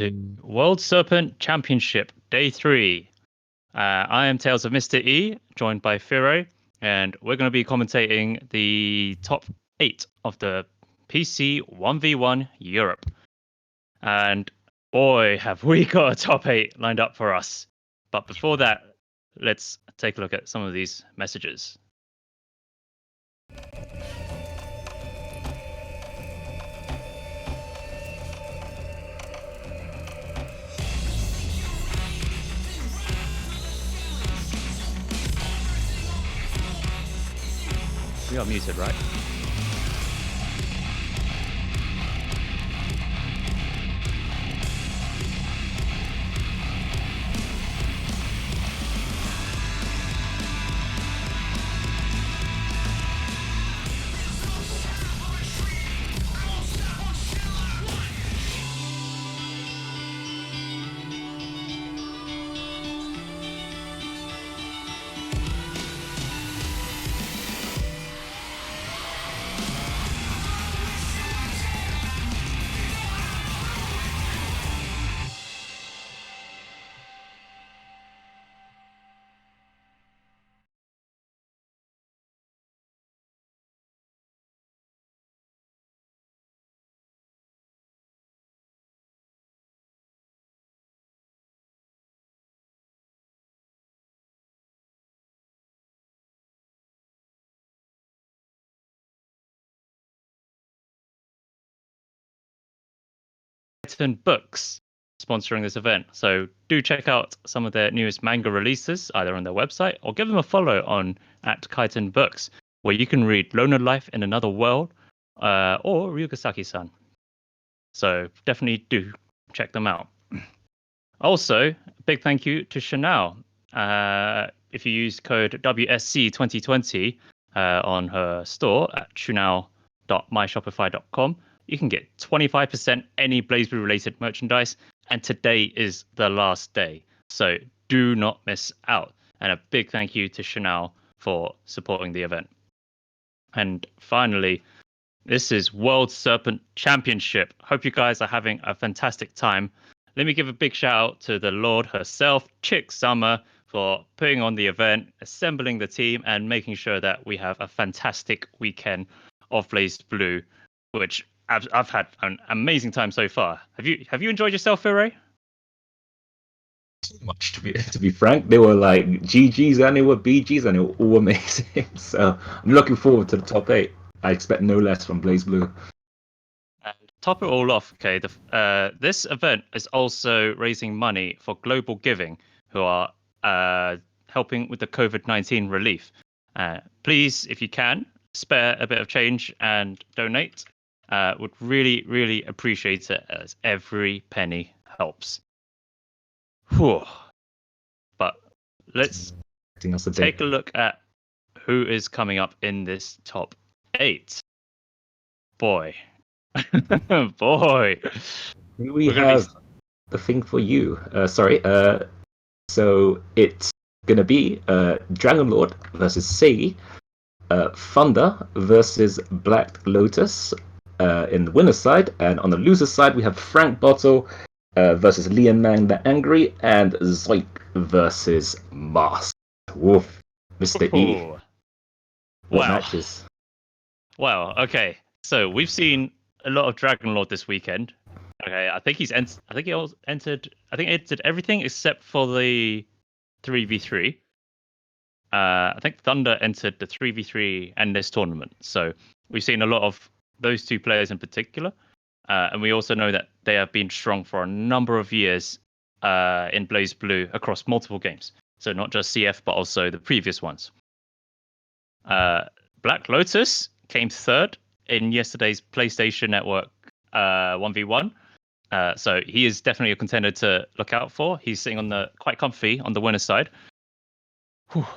to World Serpent Championship Day 3. I am Tales of Mr. E, joined by Firo, and we're going to be commentating the top 8 of the PC 1v1 Europe. And boy, have we got a top 8 lined up for us. But before that, let's take a look at some of these messages. We are muted, right? Books sponsoring this event, so do check out some of their newest manga releases either on their website or give them a follow on @Kaiten Books, where you can read Loner Life in Another World or Ryugasaki-san. So definitely do check them out. Also, big thank you to Chanel. If you use code WSC2020 on her store at chanel.myshopify.com, you can get 25% any BlazBlue related merchandise, and today is the last day, so do not miss out. And a big thank you to Chanel for supporting the event. And finally, this is World Serpent Championship. Hope you guys are having a fantastic time. Let me give a big shout out to the Lord herself, Chick Summer, for putting on the event, assembling the team, and making sure that we have a fantastic weekend of BlazBlue, which I've had an amazing time so far. Have you enjoyed yourself, Fure? Too much to be frank. They were like GGs and they were BGs and they were all amazing. So I'm looking forward to the top 8. I expect no less from BlazBlue. And top it all off, okay, this event is also raising money for Global Giving, who are helping with the COVID-19 relief. Please, if you can, spare a bit of change and donate. Would really, really appreciate it, as every penny helps. Whew. But let's take a look at who is coming up in this top 8. Boy. Boy. We have the thing for you. So it's gonna be Dragon Lord versus Seigi, Thunder versus Black Lotus in the winner's side, and on the loser's side we have Frank Bottle versus Lian Mang the Angry, and Zoik versus Mask. Woof, Mr. E. What matches? Wow. Okay. So we've seen a lot of Dragon Lord this weekend. Okay, I think he entered everything except for the 3v3. I think Thunder entered the 3v3 and this tournament. So we've seen a lot of those two players in particular. And we also know that they have been strong for a number of years in BlazBlue across multiple games. So not just CF, but also the previous ones. Black Lotus came third in yesterday's PlayStation Network 1v1. So he is definitely a contender to look out for. He's sitting quite comfy on the winner's side.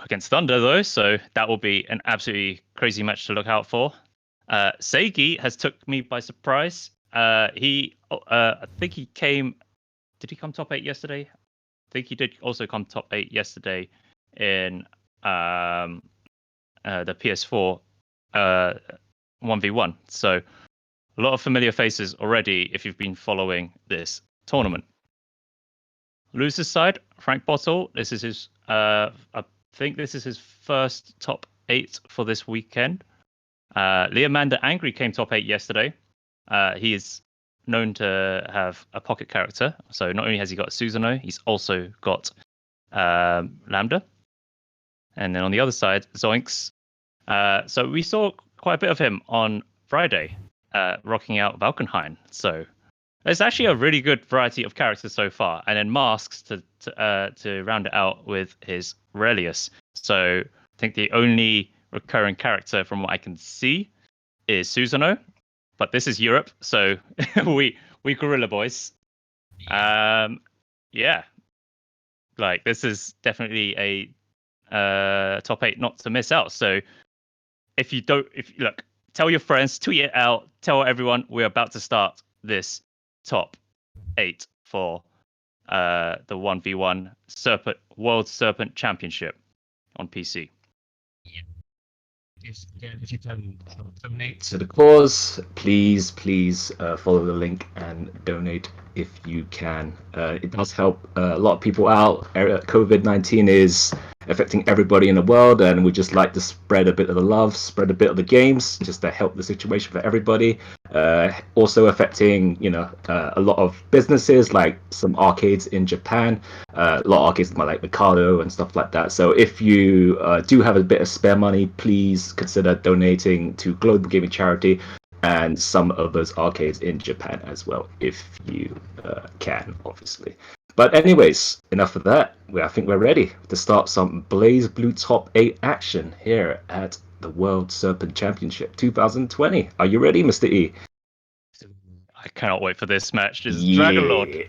Against Thunder, though, so that will be an absolutely crazy match to look out for. Seigi has took me by surprise. I think he came... Did he come top 8 yesterday? I think he did also come top 8 yesterday in the PS4 1v1. So a lot of familiar faces already if you've been following this tournament. Loser's side, Frank Bottle. This is his. I think this is his first top 8 for this weekend. Leomander Angry came top 8 yesterday. He is known to have a pocket character. So not only has he got Susanoo, he's also got Lambda. And then on the other side, Zoinks. So we saw quite a bit of him on Friday, rocking out Valkenhayn. So there's actually a really good variety of characters so far. And then Masks to round it out with his Relius. So I think the only recurring character from what I can see is Susanoo. But this is Europe, so we Gorilla Boys. Yeah. Like, this is definitely a top 8 not to miss out. So if look, tell your friends, tweet it out, tell everyone we're about to start this top 8 for the 1v1 World Serpent Championship on PC. If you can donate to the cause, please follow the link and donate if you can. It does help a lot of people out. COVID-19 is affecting everybody in the world, and we just like to spread a bit of the love, spread a bit of the games, just to help the situation for everybody. Also affecting, a lot of businesses, like some arcades in Japan, a lot of arcades like Mikado and stuff like that. So if you do have a bit of spare money, please consider donating to Global Gaming Charity and some of those arcades in Japan as well, if you can, obviously. But anyways, enough of that. I think we're ready to start some Blaze Blue Top 8 action here at the World Serpent Championship 2020. Are you ready, Mr. E? I cannot wait for this match. This is Dragon Lord.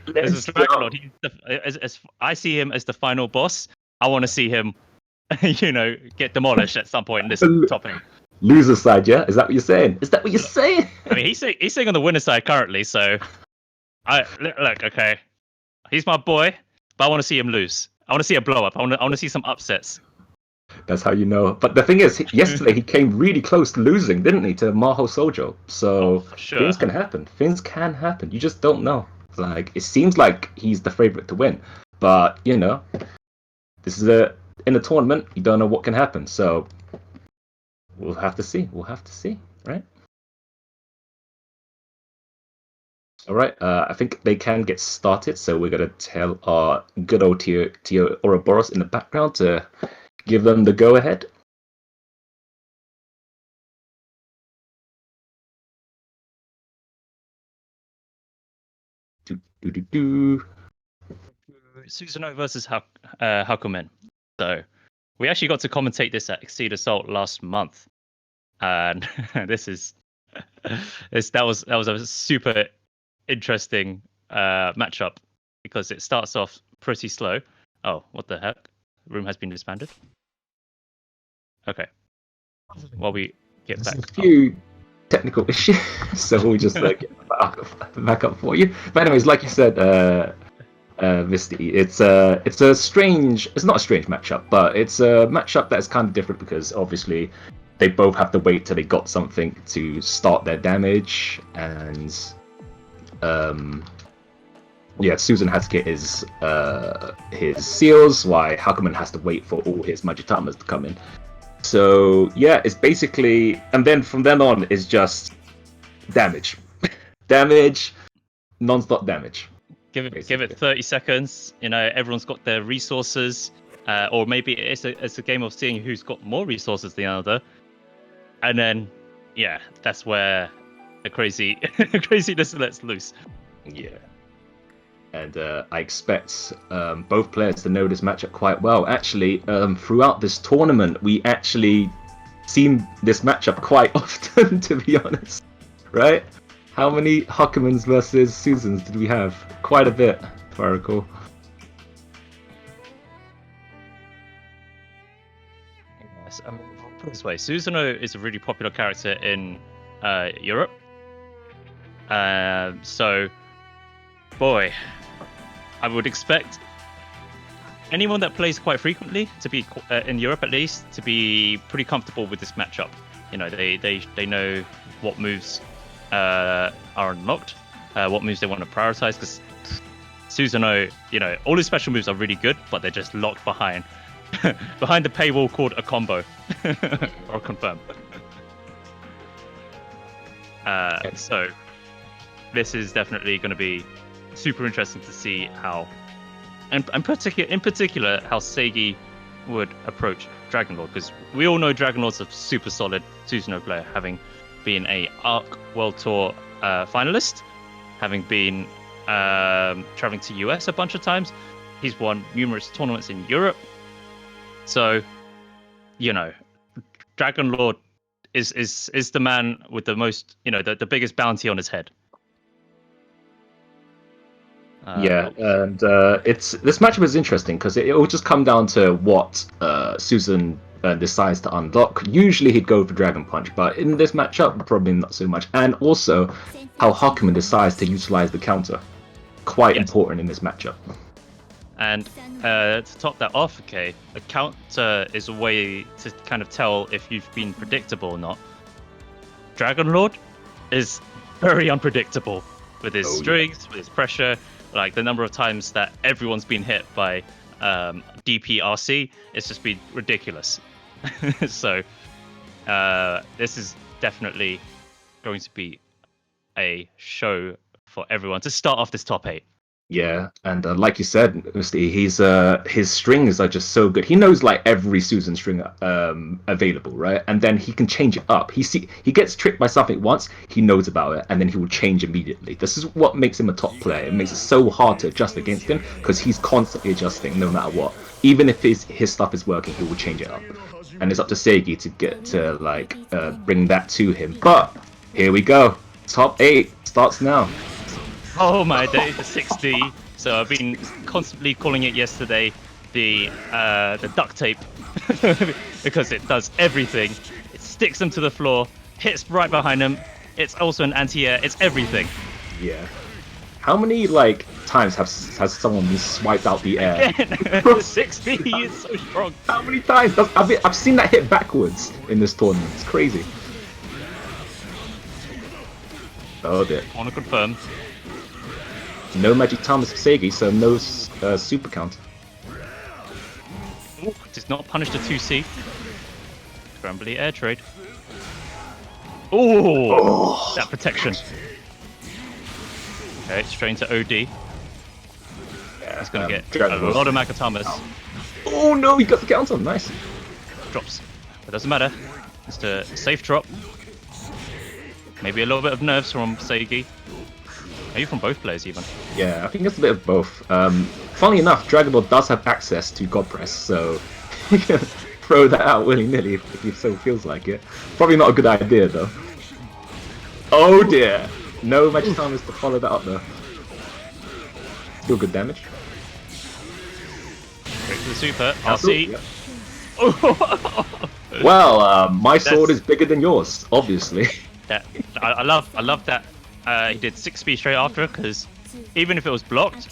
I see him as the final boss. I want to see him, get demolished at some point in this top 8. Loser side, yeah? Is that what you're saying? I mean, he's sitting on the winner side currently, so look, okay. He's my boy, but I want to see him lose. I want to see a blow up. I want to see some upsets. That's how you know. But the thing is, yesterday he came really close to losing, didn't he, to Maho Sojo? So sure. Things can happen. You just don't know. Like, it seems like he's the favorite to win, but this is in a tournament. You don't know what can happen. So we'll have to see. Right? All right, I think they can get started, so we're going to tell our good old Tio Ouroboros in the background to give them the go-ahead. Susanoo versus Hakumen. So we actually got to commentate this at Exceed Assault last month, and that was a super interesting matchup because it starts off pretty slow. Oh, what the heck? Room has been disbanded. Okay. While we get back. A few technical issues, so we'll just get back up for you. But anyways, like you said, Mr. E, it's not a strange matchup, but it's a matchup that's kind of different because obviously they both have to wait till they got something to start their damage, and Susan has to get his seals, while Hakumen has to wait for all his Majitamas to come in. So it's basically, and then from then on is just damage, non-stop damage. Give it 30 seconds. Everyone's got their resources, or maybe it's a game of seeing who's got more resources than the other, and then that's where the craziness lets loose. Yeah. And I expect both players to know this matchup quite well. Actually, throughout this tournament, we actually seen this matchup quite often, to be honest. Right? How many Hakumens versus Susans did we have? Quite a bit, if I recall. Yes, put it this way, Susanoo is a really popular character in Europe. So, boy, I would expect anyone that plays quite frequently to be in Europe, at least, to be pretty comfortable with this matchup. They know what moves are unlocked, what moves they want to prioritize, because Susanoo, all his special moves are really good, but they're just locked behind the paywall called a combo or confirm. So this is definitely going to be super interesting to see how, and in particular, how Seigi would approach Dragonlord, because we all know Dragonlord's a super solid Susanoo player, having been a ARC World Tour finalist, having been traveling to US a bunch of times. He's won numerous tournaments in Europe. So, Dragonlord is the man with the most, the biggest bounty on his head. And this matchup is interesting because it will just come down to what Susan decides to unlock. Usually he'd go for Dragon Punch, but in this matchup, probably not so much. And also how Hakumen decides to utilize the counter. Quite important in this matchup. And to top that off, a counter is a way to kind of tell if you've been predictable or not. Dragonlord is very unpredictable with his strings, with his pressure. Like the number of times that everyone's been hit by DPRC, it's just been ridiculous. So this is definitely going to be a show for everyone to start off this top 8. Yeah, and like you said, Misty, his strings are just so good. He knows like every Susan string available, right? And then he can change it up. He gets tricked by something once, he knows about it, and then he will change immediately. This is what makes him a top player. It makes it so hard to adjust against him because he's constantly adjusting no matter what. Even if his stuff is working, he will change it up. And it's up to Seigi to get to bring that to him. But here we go. Top 8 starts now. Oh my days, the 6D. So I've been constantly calling it yesterday the duct tape because it does everything. It sticks them to the floor, hits right behind them. It's also an anti-air. It's everything. Yeah. How many times has someone been swiped out the air? Again, the 6D is so strong. How many times? I've seen that hit backwards in this tournament. It's crazy. Oh dear. I want to confirm. No Magic Thomas for Seigi, so no super counter. Ooh, does not punish the 2C. Scrambly air trade. Ooh, that protection. Okay, straight into OD. He's going to get a lot of Makatamas. Oh no, he got the counter. Nice. Drops. It doesn't matter. Just a safe drop. Maybe a little bit of nerves from Seigi. Maybe from both players even. Yeah, I think it's a bit of both. Funnily enough, Dragonlord does have access to God Press, so he can throw that out willy-nilly if he so feels like it. Probably not a good idea though. Oh dear! No Magic Thomas to follow that up though. Still good damage. Straight to the super. RC. Yep. Well, my sword is bigger than yours, obviously. Yeah, I love that. He did 6 speed straight after, because even if it was blocked,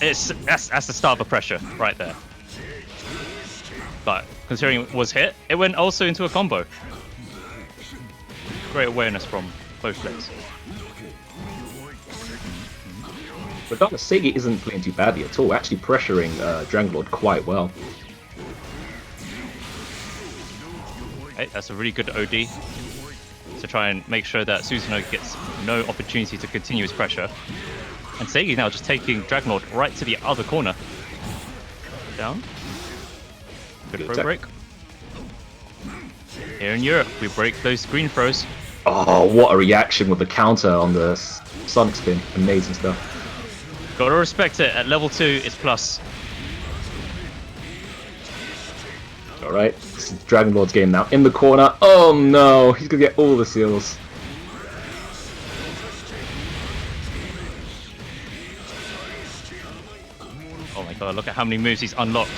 that's the start of a pressure right there. But considering it was hit, it went also into a combo. Great awareness from both players. Regardless, Seigi isn't playing too badly at all, actually pressuring Dragonlord quite well. Okay, that's a really good OD. To try and make sure that Susanoo gets no opportunity to continue his pressure. And Seigi now just taking Dragonlord right to the other corner. Down. Good throw break. Here in Europe, we break those screen throws. Oh, what a reaction with the counter on the Sonic Spin. Amazing stuff. Gotta respect it. At level 2, it's plus. Alright, this is Dragonlord's game now. In the corner. Oh no, he's gonna get all the seals. Oh my god, look at how many moves he's unlocked.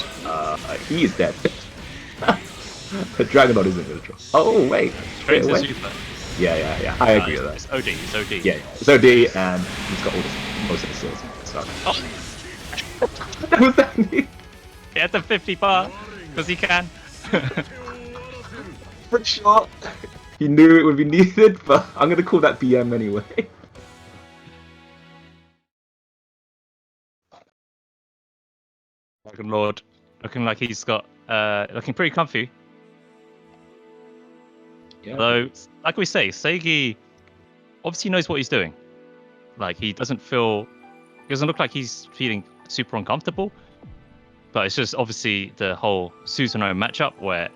He is dead. The Dragonlord isn't gonna draw. Oh wait, Straight to super. Yeah. I agree with that. It's OD, it's OD. Yeah, it's OD and he's got most of the seals. So. Oh! Was that me? He had the 50 bar, because he can. Trick shot. He knew it would be needed, but I'm gonna call that BM anyway. Dragon Lord looking like he's got looking pretty comfy. Yeah. Though, like we say, Seigi obviously knows what he's doing. Like he doesn't look like he's feeling super uncomfortable. But it's just obviously the whole Susanoo matchup where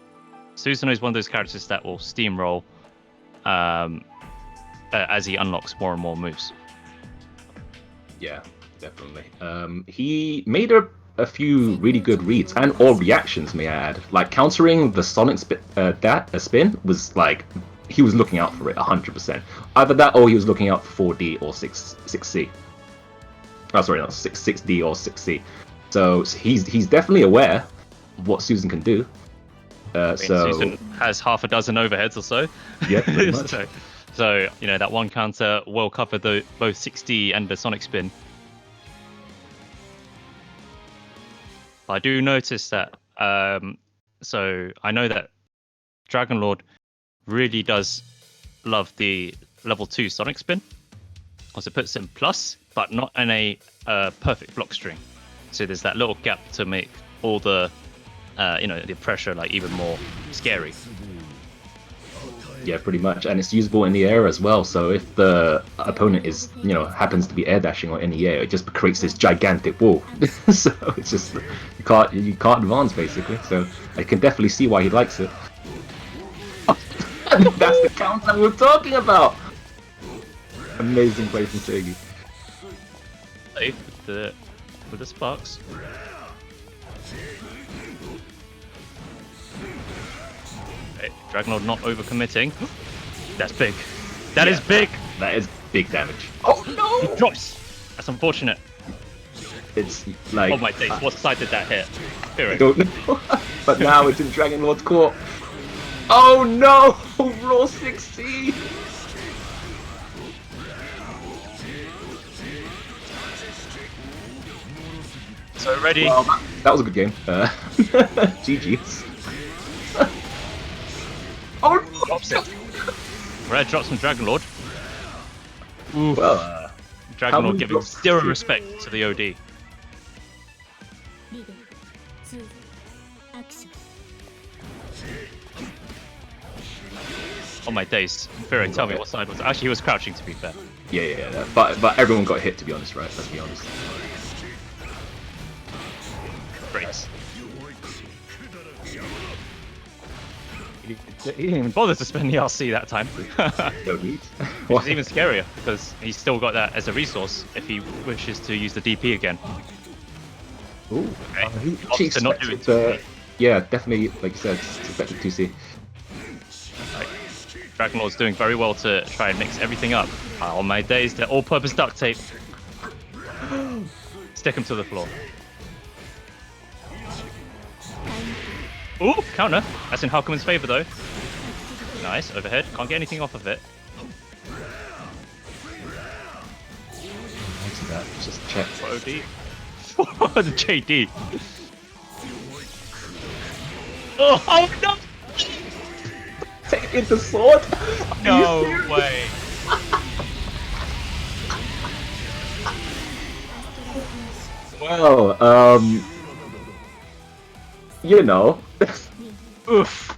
Susanoo is one of those characters that will steamroll as he unlocks more and more moves. Yeah, definitely. He made a few really good reads and or reactions, may I add. Like countering the Sonic spin was like he was looking out for it 100%. Either that or he was looking out for 4D or 6C. Oh, sorry, not 6D or 6C. So he's definitely aware of what Susan can do. Susan has half a dozen overheads or so. Yeah, pretty much. so that one counter will cover both 6D and the Sonic spin. I do notice that. So I know that Dragon Lord really does love the level 2 Sonic spin, because it puts him plus, but not in a perfect block string. So there's that little gap to make all the, the pressure like even more scary. Yeah, pretty much, and it's usable in the air as well. So if the opponent is, happens to be air dashing or in the air, it just creates this gigantic wall. So it's just you can't advance basically. So I can definitely see why he likes it. That's the counter we were talking about. Amazing play from Seigi. With the sparks. Okay, Dragon Lord not overcommitting. That's big. That is big. That is big damage. Oh no! He drops. That's unfortunate. It's like. Oh my days! What side did that hit? I don't know. But now it's in Dragon Lord's court. Oh no! Raw 6C. So ready? Well, that was a good game. GG's. Oh, drops it. Red drops from Dragon Lord. Oof. Well, Dragon Lord giving zero respect to the OD. Oh my days. Fearing, tell me what side was it? Actually, he was crouching, to be fair. Yeah. But everyone got hit, to be honest, right? Let's be honest. Great. He didn't even bother to spend the RC that time. No need. Which is even scarier, because he's still got that as a resource if he wishes to use the DP again. Ooh. Okay. Not doing yeah, definitely, like you said, expected 2C. Right. Dragon Lord's doing very well to try and mix everything up. On my days, they're all-purpose duct tape. Stick him to the floor. Ooh, counter. That's in Halcomann's favor, though. Nice, overhead. Can't get anything off of it. What's that? Just check. OD. The JD. Oh no! Take it the sword? No way. Well, Oof.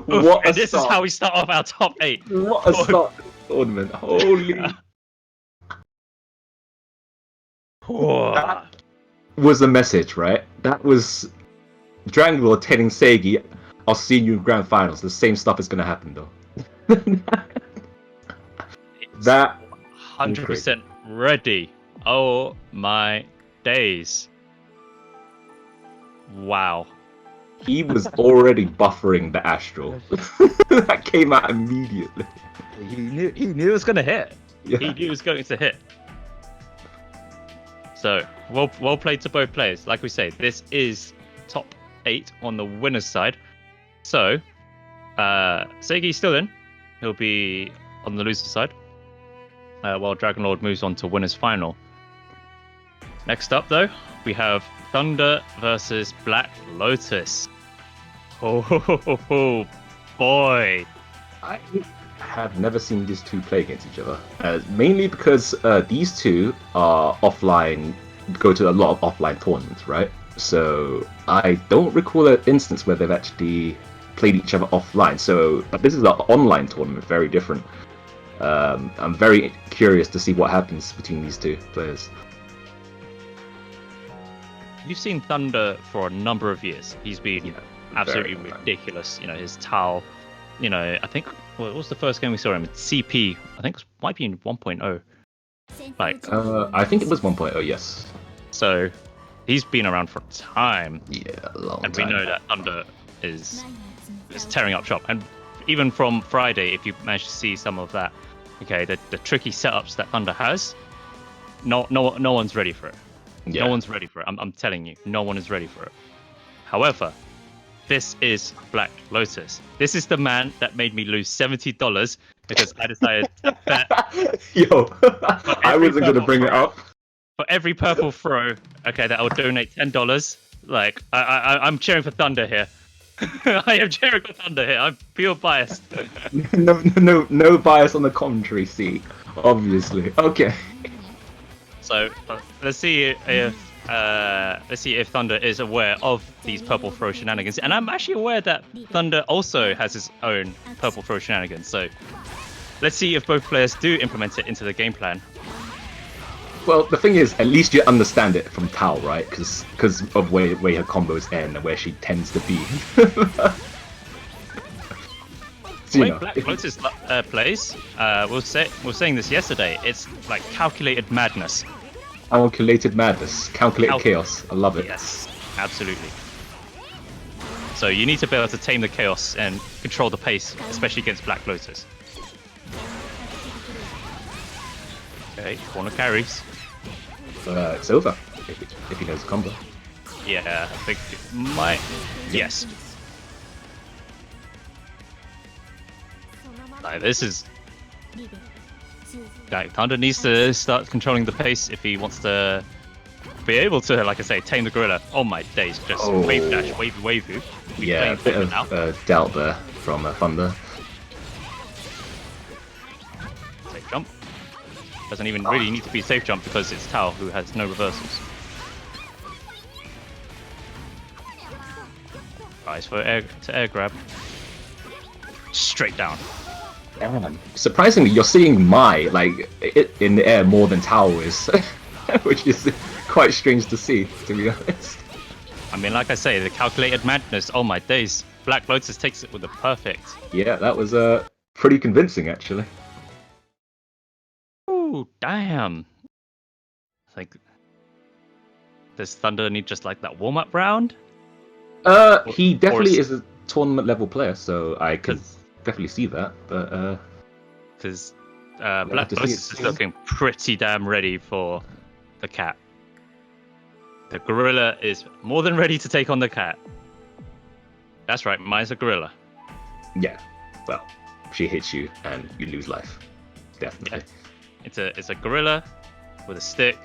What and this is how we start off our top 8. What a start to the tournament. Holy. That was a message, right? That was Dragon Lord telling Seigi, I'll see you in Grand Finals. The same stuff is going to happen, though. That 100% ready. Oh my days. Wow. He was already buffering the Astral. That came out immediately. He knew it was going to hit. Yeah. He knew it was going to hit. So, well played to both players. Like we say, this is top 8 on the winner's side. So, Seigi's still in. He'll be on the loser's side. While Dragon Lord moves on to winner's final. Next up, though, we have Thunder versus Black Lotus. Oh boy. I have never seen these two play against each other. Mainly because these two are offline, go to a lot of offline tournaments, right? So I don't recall an instance where they've actually played each other offline. So, but this is an online tournament, very different. I'm very curious to see what happens between these two players. You've seen Thunder for a number of years. He's been absolutely ridiculous. You know, his Tau. You know, I think what was the first game we saw him? CP. I think it might be in 1.0. Like, I think it was 1.0. Yes. So, he's been around for time. Yeah, a long and time. we know that Thunder is tearing up shop. And even from Friday, if you manage to see some of that, okay, the tricky setups that Thunder has, no one's ready for it. Yeah. No one's ready for it. I'm telling you, no one is ready for it. However, this is Black Lotus. This is the man that made me lose $70 because I decided to bet. Yo, I wasn't gonna bring it up. For every purple throw, okay, that I would donate $10. Like, I'm cheering for Thunder here. I am cheering for Thunder here. I'm pure biased. No bias on the commentary. See, obviously. Okay. So let's see if Thunder is aware of these purple throw shenanigans, and I'm actually aware that Thunder also has his own purple throw shenanigans. So let's see if both players do implement it into the game plan. Well, the thing is, at least you understand it from Tao, right? Because of where her combos end and where she tends to be. The way Black Lotus plays, we were saying this yesterday, it's like calculated madness. Calculated madness. Calculated chaos. I love it. Yes, absolutely. So you need to be able to tame the chaos and control the pace, especially against Black Lotus. Okay, corner carries. It's over if he knows the combo. Yeah, I think it might. Yes. Like, this is. Like, Thunder needs to start controlling the pace if he wants to be able to, like I say, tame the gorilla. Oh my days, just wave dash, wave. Yeah, a bit of doubt there from Thunder. Safe jump. Doesn't even really need to be safe jump because it's Tao who has no reversals. Nice for air grab. Straight down. Damn. Surprisingly, you're seeing Mai in the air more than Tao is, which is quite strange to see, to be honest. I mean, like I say, the calculated madness. Oh my days! Black Lotus takes it with a perfect. Yeah, that was pretty convincing, actually. Ooh, damn! Like, does Thunder need just like that warm-up round? He definitely is a tournament level player, so I could definitely see that. But because Black Lotus is looking pretty damn ready for the cat. The gorilla is more than ready to take on the cat. That's right, Mai's a gorilla. Yeah, well, she hits you and you lose life. Definitely. Yeah. It's a gorilla with a stick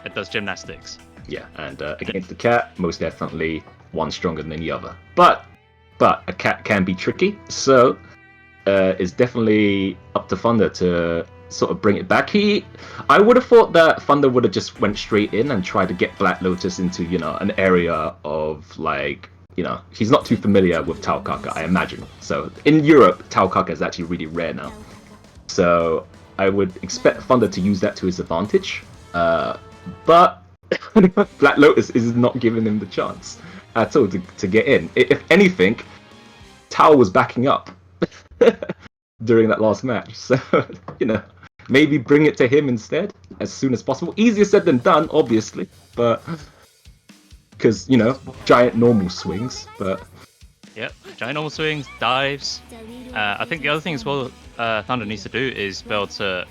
that does gymnastics. Yeah, and against the cat, most definitely one stronger than the other. But a cat can be tricky, so it's definitely up to Thunder to sort of bring it back. I would have thought that Thunder would have just went straight in and tried to get Black Lotus into, an area of he's not too familiar with Tau Kaka, I imagine. So in Europe, Tau Kaka is actually really rare now. So I would expect Thunder to use that to his advantage. But Black Lotus is not giving him the chance at all to get in. If anything, Tao was backing up during that last match. So, maybe bring it to him instead as soon as possible. Easier said than done, obviously, but because, giant normal swings, but... Yep, giant normal swings, dives. I think the other thing as well Thunder needs to do is be able to,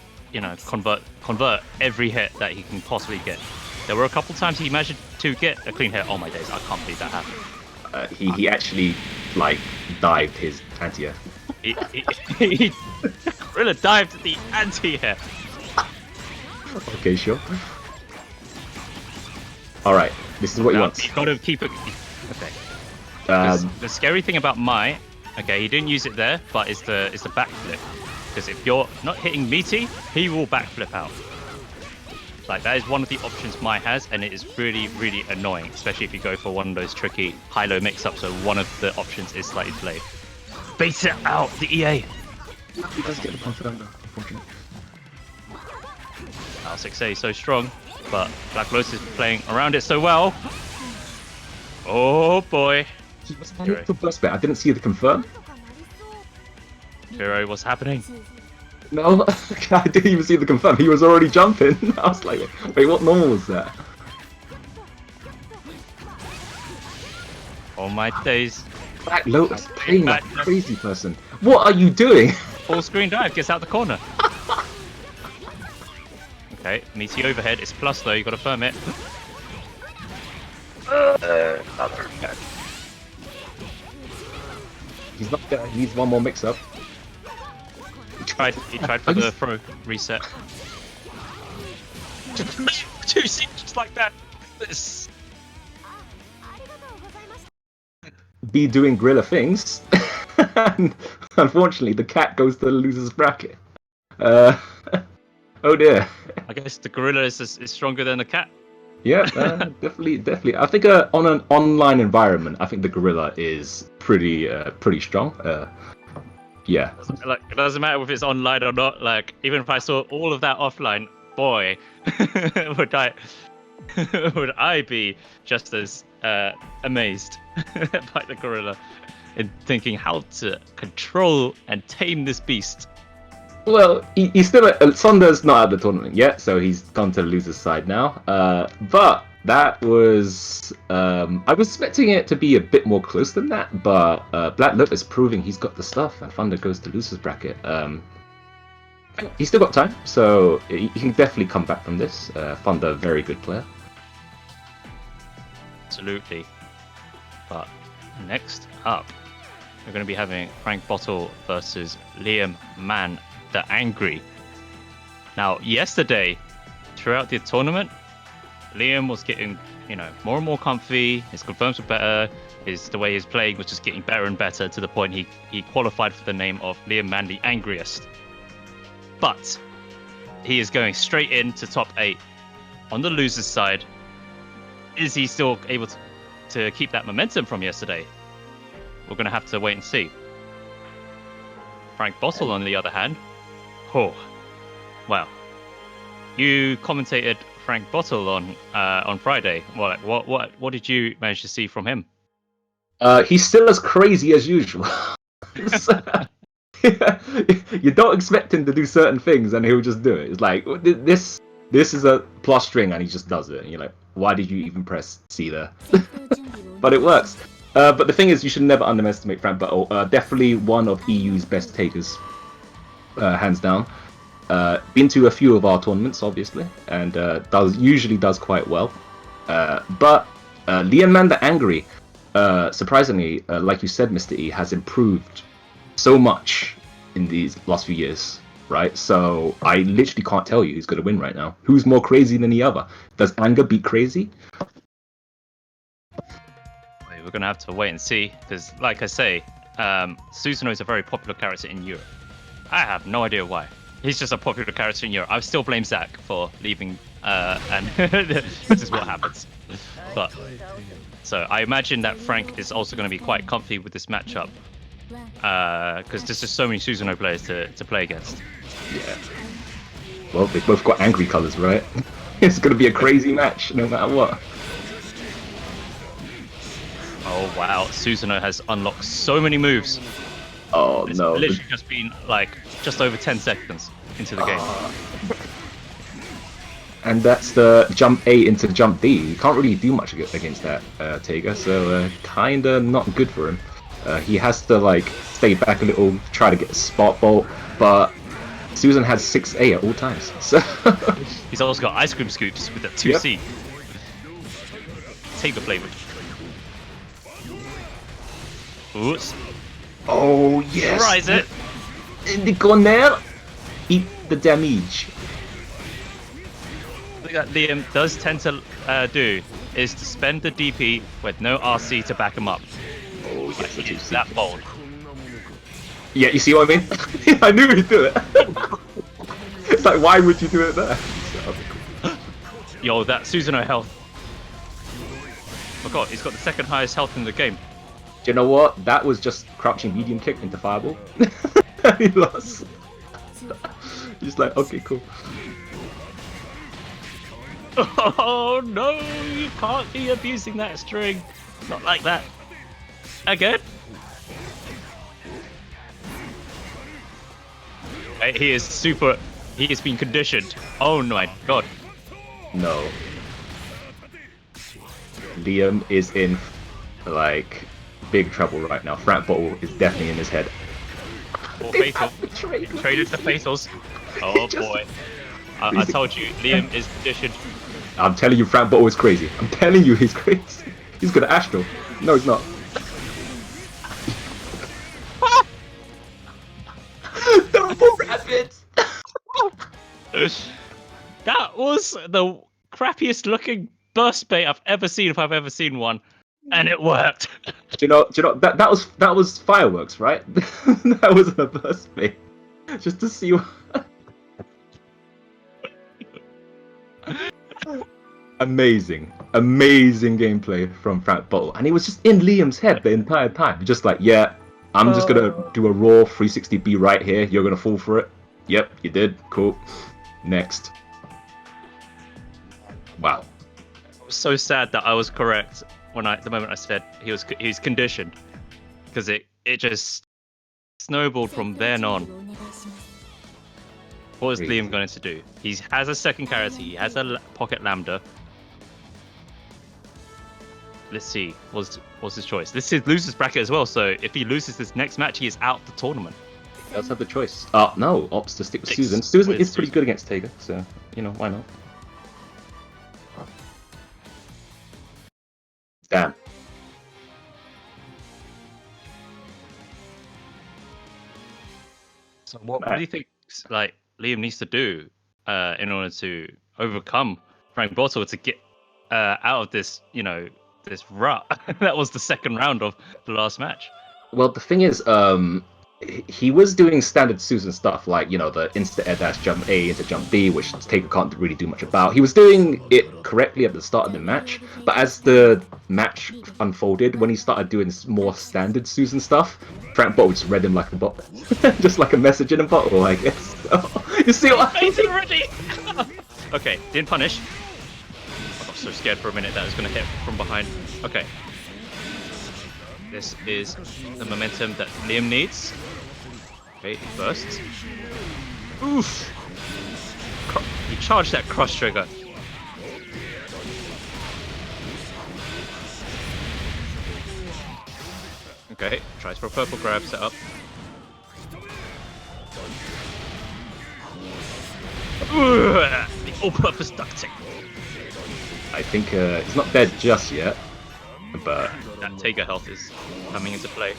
convert every hit that he can possibly get. There were a couple times he managed to get a clean hit. Oh my days, I can't believe that happened. He actually, dived his anti-air. He gorilla dived the anti-air. Okay, sure. Alright, this is what you want. You've got to keep it... Okay. The scary thing about Mai, okay, he didn't use it there, but it's the backflip. Because if you're not hitting meaty, he will backflip out. Like, that is one of the options Mai has, and it is really, really annoying, especially if you go for one of those tricky high-low mix-ups, so one of the options is slightly delayed. Bait it out, the EA! He does get the confirm though, unfortunately. Now 6A is so strong, but Black Lotus is playing around it so well. Oh boy. He was panicked for first bet. I didn't see the confirm. Hero, what's happening? No, I didn't even see the confirm. He was already jumping. I was like, wait, what normal was that? Oh my days. Black Lotus playing like a crazy person. What are you doing? Full screen dive, gets out the corner. Okay, meaty overhead. It's plus though, you gotta firm it. He's not there. He needs one more mix up. He tried for the throw reset. Two just like that. This. Be doing gorilla things. And unfortunately, the cat goes to the loser's bracket. Oh dear. I guess the gorilla is stronger than the cat. Yeah, definitely. I think on an online environment, I think the gorilla is pretty strong. Yeah. Like, it doesn't matter if it's online or not. Like, even if I saw all of that offline, boy, would I be just as amazed by the gorilla in thinking how to control and tame this beast. Well, he's still Sonder's not at the tournament yet, so he's gone to the loser's side now. But that was I was expecting it to be a bit more close than that, but Black Lotus proving he's got the stuff, and Thunder goes to loser's bracket. He's still got time, so he can definitely come back from this. Thunder, very good player. Absolutely. But next up, we're going to be having Frank Bottle versus Liam Mann the Angry. Now, yesterday, throughout the tournament, Liam was getting, more and more comfy. His confirms were better. The way he's playing was just getting better and better to the point he qualified for the name of Liam Mann the Angriest. But he is going straight into top 8 on the loser's side. Is he still able to keep that momentum from yesterday? We're going to have to wait and see. Frank Bottle, on the other hand, well, you commentated Frank Bottle on Friday. What did you manage to see from him? He's still as crazy as usual. You don't expect him to do certain things, and he'll just do it. It's like this is a plus string, and he just does it. And you're like, why did you even press C there? But it works. But the thing is, you should never underestimate Frank Bottle. Definitely one of EU's best takers, hands down. Been to a few of our tournaments, obviously, and usually does quite well. But Liam Mann the Angry, surprisingly, like you said, Mr. E, has improved so much in these last few years, right? So I literally can't tell you who's going to win right now. Who's more crazy than the other? Does anger beat crazy? We're going to have to wait and see, because like I say, Susanoo is a very popular character in Europe. I have no idea why. He's just a popular character in Europe. I still blame Zach for leaving, and this is what happens. But so I imagine that Frank is also going to be quite comfy with this matchup, because there's just so many Susanoo players to play against. Yeah. Well, they've both got angry colors, right? It's going to be a crazy match, no matter what. Oh wow, Susanoo has unlocked so many moves. Oh it's no. Literally just been like just over 10 seconds into the game. And that's the jump A into jump D. You can't really do much against that Tega, so kinda not good for him. He has to like stay back a little, try to get a spot bolt, but Susan has 6A at all times. So he's also got ice cream scoops with that 2C. Yep. Tega flavored. Oops. Oh yes! Rise it! In the corner! Eat the damage. What that Liam does tend to do is to spend the DP with no RC to back him up. Oh yes, he is that bold. Yeah, you see what I mean? I knew he'd do it. It's like, why would you do it there? Yo, that Susanoo health. Oh god, he's got the second highest health in the game. Do you know what? That was just crouching medium kick into fireball. He lost. He's like, okay, cool. Oh no, you can't be abusing that string. Not like that. Again? He is super. He has been conditioned. Oh my god. No. Liam is in, like, big trouble right now. Frank Bottle is definitely in his head. Or fatal. Traded the fatals. Oh boy. I told you, Liam is conditioned. I'm telling you, Frank Bottle is crazy. I'm telling you, he's crazy. He's gonna Astral. No, he's not. Double rabbits! That was the crappiest looking burst bait I've ever seen, if I've ever seen one, and it worked. Do you know that was fireworks, right? That wasn't a burst bait. Just to see what... Amazing gameplay from Frank Bottle, and he was just in Liam's head the entire time. Just like, yeah, I'm just gonna do a raw 360B right here. You're gonna fall for it. Yep, you did. Cool. Next. Wow. I was so sad that I was correct when the moment I said he's conditioned, because it just snowballed from then on. What is Liam going to do? He has a second character. He has a pocket lambda. Let's see. What's his choice? This is losers bracket as well. So if he loses this next match, he is out the tournament. He does have the choice. No, opts to stick with Susan. Susan is pretty good against Tager, so you know, why not? Damn. So what do you think, like, Liam needs to do in order to overcome Frank Bottle to get out of this, you know, this rut? That was the second round of the last match. Well, the thing is, he was doing standard Susan stuff, like, you know, the insta air dash jump A into jump B, which Taker can't really do much about. He was doing it correctly at the start of the match, but as the match unfolded, when he started doing more standard Susan stuff, Frank Bottle just read him like a bot. Just like a message in a bottle, I guess. You see what I mean? Already. Okay, didn't punish. I got so scared for a minute that I was going to hit from behind. Okay. This is the momentum that Liam needs. Okay, first. Oof! He charged that cross trigger. Okay, tries for a purple grab setup. The all-purpose ducting. I think he's not dead just yet, but that Tager health is coming into play.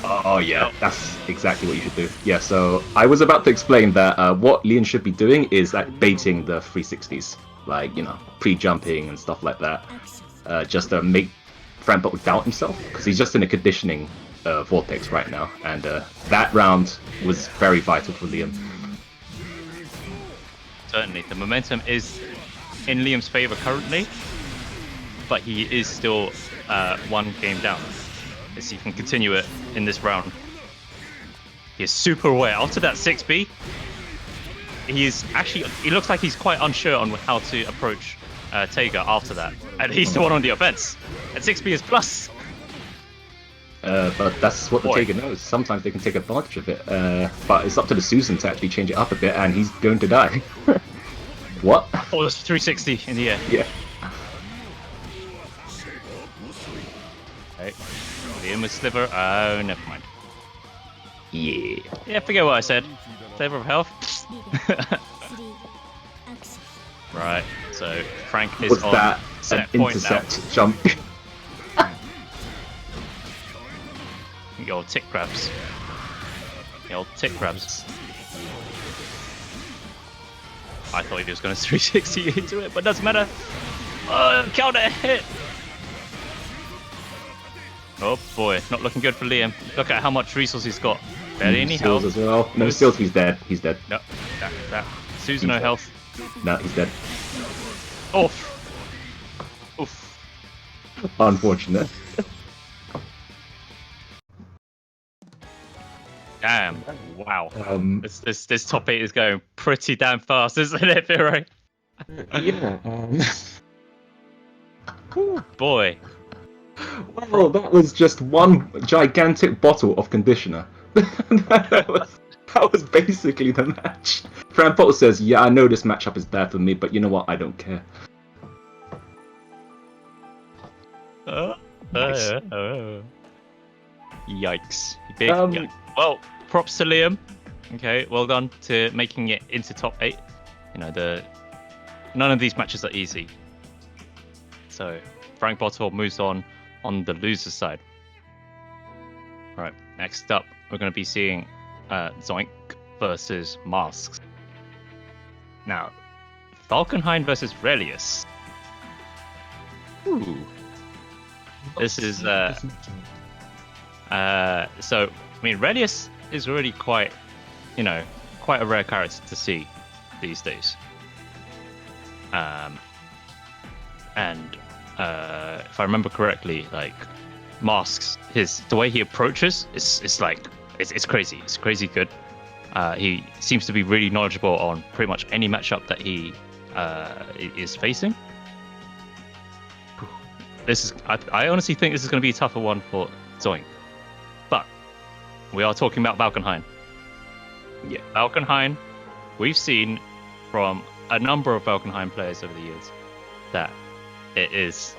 Oh yeah, that's exactly what you should do. Yeah, so I was about to explain that what Liam should be doing is like baiting the 360s, like, you know, pre-jumping and stuff like that, just to make Frank Bottle doubt himself, because he's just in a conditioning vortex right now, and that round was very vital for Liam. Certainly, the momentum is in Liam's favor currently, but he is still one game down. As he can continue it in this round. He is super aware. After that 6B, he looks like he's quite unsure on how to approach Tager after that. And he's the one on the offense. And 6B is plus. But that's what the Tager knows. Sometimes they can take advantage of it. But it's up to the Susan to actually change it up a bit, and he's going to die. What? Oh, there's 360 in the air. Yeah. Okay. Liam with Sliver. Oh, never mind. Yeah. Yeah, forget what I said. Flavor of health. Right. So Frank is What's on that? set An point intercept now. jump. The old tick grabs. The old tick grabs. I thought he was going to 360 into it, but doesn't matter. Counter hit. Oh boy, not looking good for Liam. Look at how much resource he's got. Barely any health. As well. No, Stills, he's dead. He's dead. No, that Susanoo health. No, he's dead. Oof. Oof. Unfortunate. Damn. Wow. Um, This top 8 is going pretty damn fast, isn't it, Viro? yeah. Boy. Well, that was just one gigantic bottle of conditioner. that was basically the match. Fran Potter says, "Yeah, I know this matchup is bad for me, but you know what? I don't care." Nice. Yikes. Big Um, yikes. Well, props to Liam. Okay, well done to making it into top 8. You know, none of these matches are easy. So Frank Bottle moves on the loser side. All right, next up we're going to be seeing Zoink versus Masks. Now, Falkenhayn versus Relius. Ooh. This is so I mean Relius is really quite a rare character to see these days. And if I remember correctly, like Masks, the way he approaches is like it's crazy. It's crazy good. He seems to be really knowledgeable on pretty much any matchup that he is facing. I honestly think this is going to be a tougher one for Zoink. But we are talking about Falkenhayn. Yeah, Falkenhayn, we've seen from a number of Falkenhayn players over the years that it is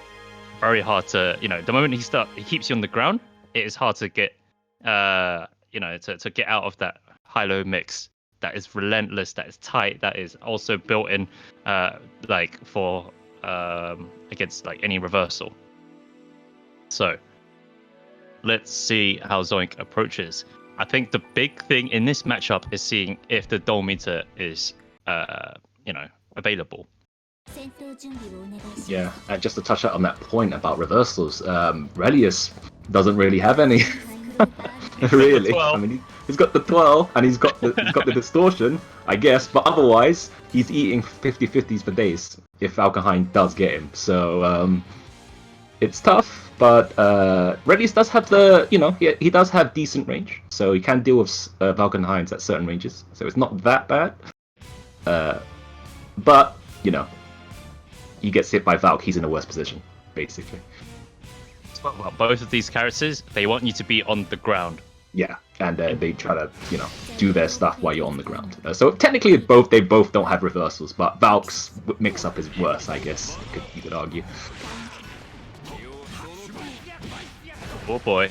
very hard to, the moment he keeps you on the ground, it is hard to get, to get out of that high-low mix that is relentless, that is tight, that is also built in, for against like any reversal. So let's see how Zoink approaches. I think the big thing in this matchup is seeing if the dull meter is available. Yeah, and just to touch on that point about reversals, Relius doesn't really have any. Really, I mean, he's got the 12 and he's got the distortion, I guess, but otherwise he's eating 50-50s for days if Falkenhayn does get him. So it's tough, but Relius does have he does have decent range, so he can deal with Falkenhayn's at certain ranges, so it's not that bad. But he gets hit by Valk, he's in a worse position, basically. Well, both of these characters, they want you to be on the ground. Yeah, and they try to, do their stuff while you're on the ground. So technically, they both don't have reversals, but Valk's mix-up is worse, I guess. You could argue. Oh boy!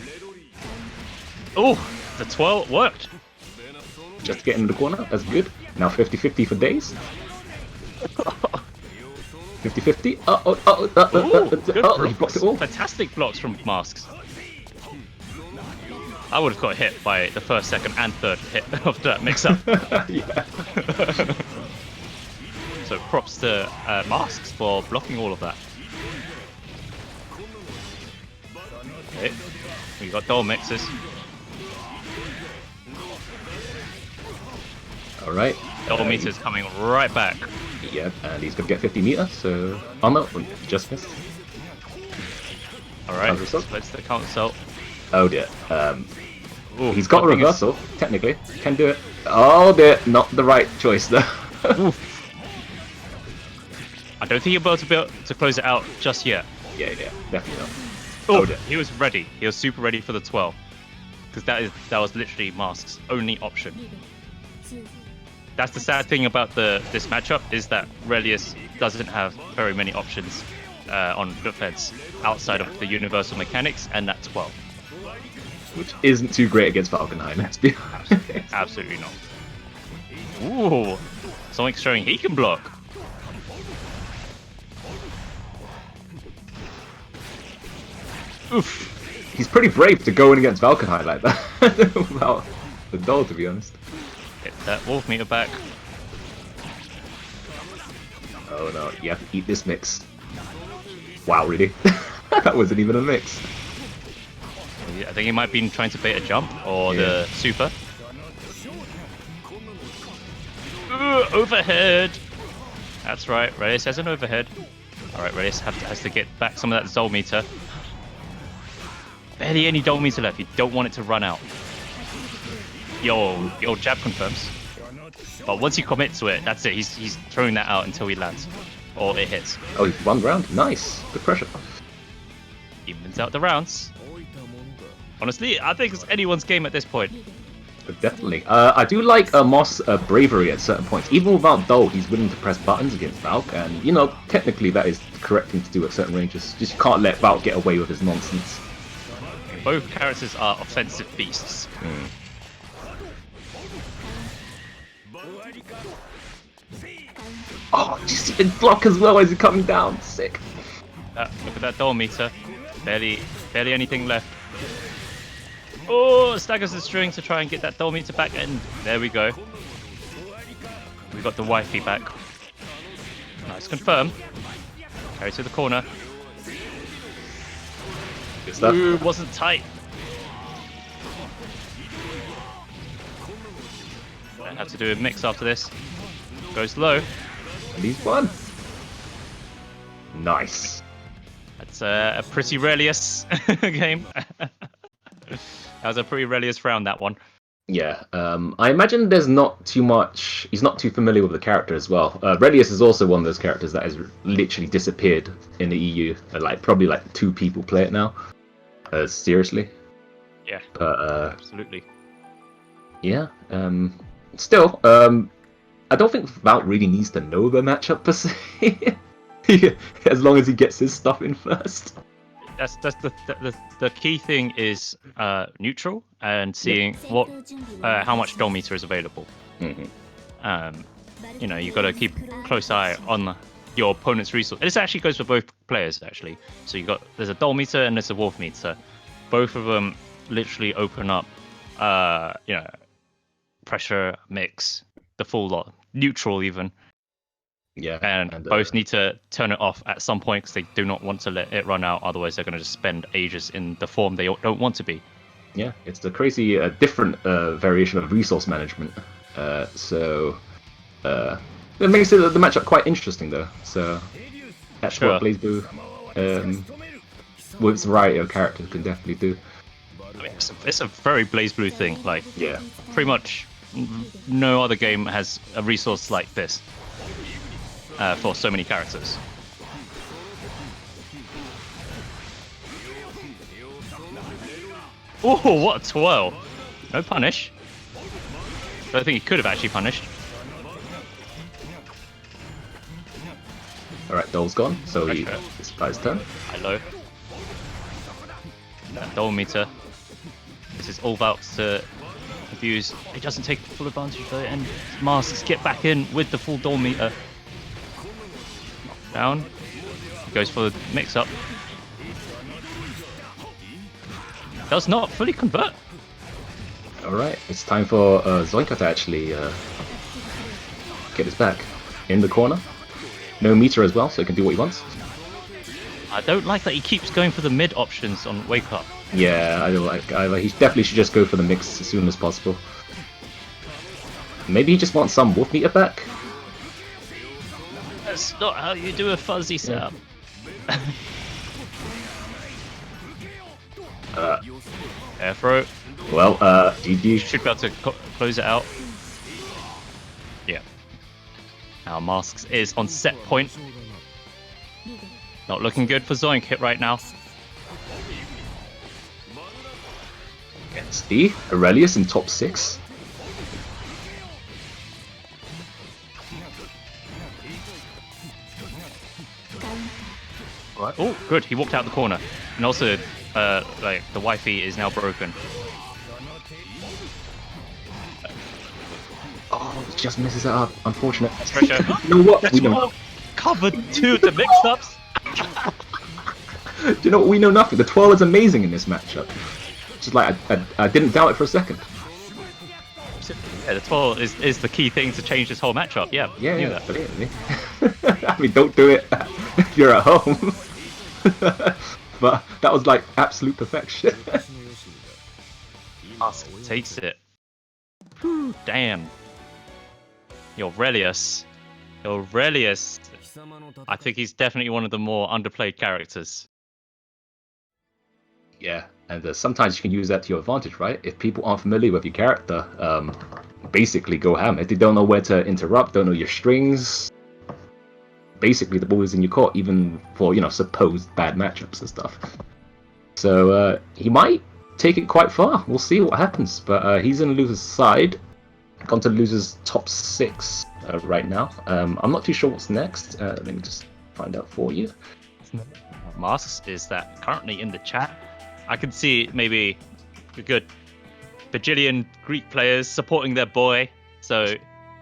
Oh, the 12 worked. Just get into the corner. That's good. Now 50-50 for days. 50-50. He blocked it all. Fantastic blocks from Masks. I would have got hit by the first, second, and third hit of that mix-up. Yeah. So props to Masks for blocking all of that. Okay. We got dull mixes. All right. Dull meters coming right back. Yeah, and he's gonna get 50 meters. So, oh no, just missed. All right. Let's the counter assault. Oh dear. Ooh, he's got a reversal. Technically, can do it. Oh dear, not the right choice though. I don't think he'll be able to close it out just yet. Yeah, definitely not. Oh dear. He was ready. He was super ready for the 12. Because that was literally Mask's only option. That's the sad thing about this matchup, is that Relius doesn't have very many options on defense outside of the universal mechanics and that 12. Which isn't too great against Falkenhayn, let's be honest. Absolutely not. Ooh, Sonic's showing he can block. Oof. He's pretty brave to go in against Falkenhayn like that. Without the doll, to be honest. Hit that wolf meter back. Oh no, you have to eat this mix. Wow, really? That wasn't even a mix. I think he might be trying to bait a jump or the super. Overhead. That's right. Relius has an overhead. All right, Relius has to get back some of that Zol meter. Barely any Dol meter left. You don't want it to run out. Your jab confirms. But once you commit to it, that's it. He's throwing that out until he lands. Or it hits. Oh, he's one round. Nice. Good pressure. Evens out the rounds. Honestly, I think it's anyone's game at this point. Definitely. I do like Moss' bravery at certain points. Even without Dole, he's willing to press buttons against Valk. And, you know, technically that is the correct thing to do at certain ranges. Just can't let Valk get away with his nonsense. Both characters are offensive beasts. Oh, just see the block as well as he's coming down. Sick. Look at that Dole meter. Barely anything left. Oh, staggers the string to try and get that Dole meter back, and there we go. We got the wifey back. Nice confirm. Carry to the corner. Good stuff. Ooh, wasn't tight. I have to do a mix after this. Goes low. And he's won. Nice. That's a pretty Relius game. That was a pretty Relius round, that one. Yeah, I imagine there's not too much. He's not too familiar with the character as well. Relius is also one of those characters that has literally disappeared in the EU. Probably 2 people play it now. Seriously. Yeah. But absolutely. Yeah. Still, I don't think Valk really needs to know the matchup per se. As long as he gets his stuff in first. That's the key thing is neutral and seeing what how much Dol meter is available. Mm-hmm. You know, you've got to keep a close eye on your opponent's resource. And this actually goes for both players actually. So there's a Dol meter and there's a Wolf meter. Both of them literally open up you know, pressure, mix, the full lot, neutral even. Yeah, and both need to turn it off at some point because they do not want to let it run out. Otherwise, they're going to just spend ages in the form they don't want to be. Yeah, it's the crazy different variation of resource management. So it makes the matchup quite interesting, though. So that's what BlazBlue, with its variety of characters, can definitely do. I mean, it's a very BlazBlue thing. Like, yeah, pretty much no other game has a resource like this. For so many characters. Oh, what a twirl! No punish. I don't think he could have actually punished. Alright, Dole's gone, so it's Spy's turn. Hello. That Dole meter. This is all Valk to abuse. He doesn't take full advantage though, and Masks get back in with the full Dole meter. Down. Goes for the mix-up. Does not fully convert. Alright, it's time for Zoinka to actually get his back. In the corner. No meter as well, so he can do what he wants. I don't like that he keeps going for the mid options on Wake Up. Yeah, I don't like either. He definitely should just go for the mix as soon as possible. Maybe he just wants some wolf meter back. That's not how you do a fuzzy setup. Air throw. Well, GG. Should be able to close it out. Yeah. Now Masks is on set point. Not looking good for Zoink right now. Against the Aurelius in top 6. Right. Oh, good. He walked out the corner. And also, the wifey is now broken. Oh, it just misses it up. Unfortunate. Pressure. You know what? We know. Covered 2 to mix-ups. Do you know what? We know nothing. The twirl is amazing in this matchup. Just like, I didn't doubt it for a second. Yeah, the twirl is the key thing to change this whole matchup. Yeah, Yeah, that. Brilliantly. I mean, don't do it if you're at home. But that was like absolute perfection. Mask takes it. Whew, damn. Your Relius Aurelius, I think he's definitely one of the more underplayed characters. Yeah, and sometimes you can use that to your advantage, right? If people aren't familiar with your character, basically go ham. If they don't know where to interrupt, don't know your strings, basically the ball is in your court, even for, supposed bad matchups and stuff. So he might take it quite far. We'll see what happens. But he's in the loser's side. Gone to the loser's top 6 right now. I'm not too sure what's next. Let me just find out for you. Masks is that currently in the chat. I can see maybe a good bajillion Greek players supporting their boy. So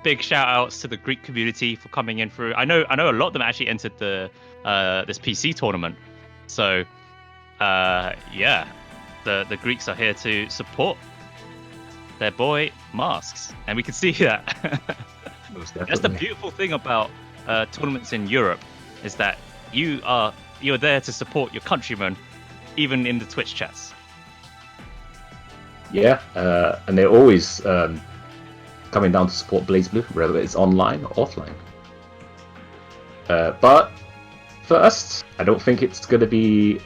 big shout outs to the Greek community for coming in through. I know a lot of them actually entered the this PC tournament. So yeah, the Greeks are here to support their boy Masks, and we can see that. That's the beautiful thing about tournaments in Europe, is that you're there to support your countrymen, even in the Twitch chats. Yeah, and they're always coming down to support BlazBlue, whether it's online or offline. But first, I don't think it's going to be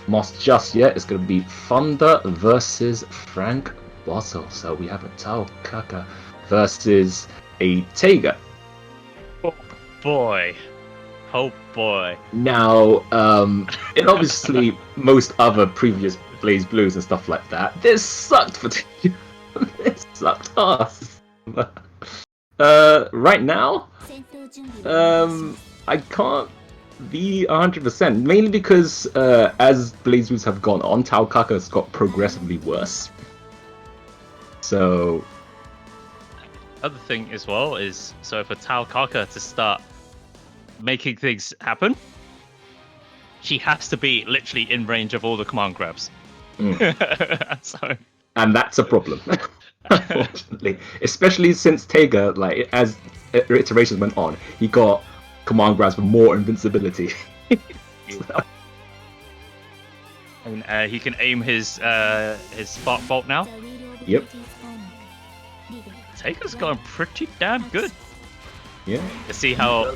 Moss just yet. It's going to be Thunder versus Frank Bottle. So we have a Tao Kaka versus a Taiga. Oh boy. Oh boy. Now, and obviously most other previous BlazBlues and stuff like that, this sucked for Taiga. This sucked ass. Right now, I can't be 100%, mainly because as BlazBlues have gone on, Tao Kaka's got progressively worse. So, other thing as well is, so for Tao Kaka to start making things happen, she has to be literally in range of all the command grabs. And that's a problem, unfortunately. Especially since Taiga, like, as iterations went on, he got command grabs with more invincibility. And he can aim his spark bolt now. Yep. Taiga's gotten pretty damn good. Yeah. Let's see how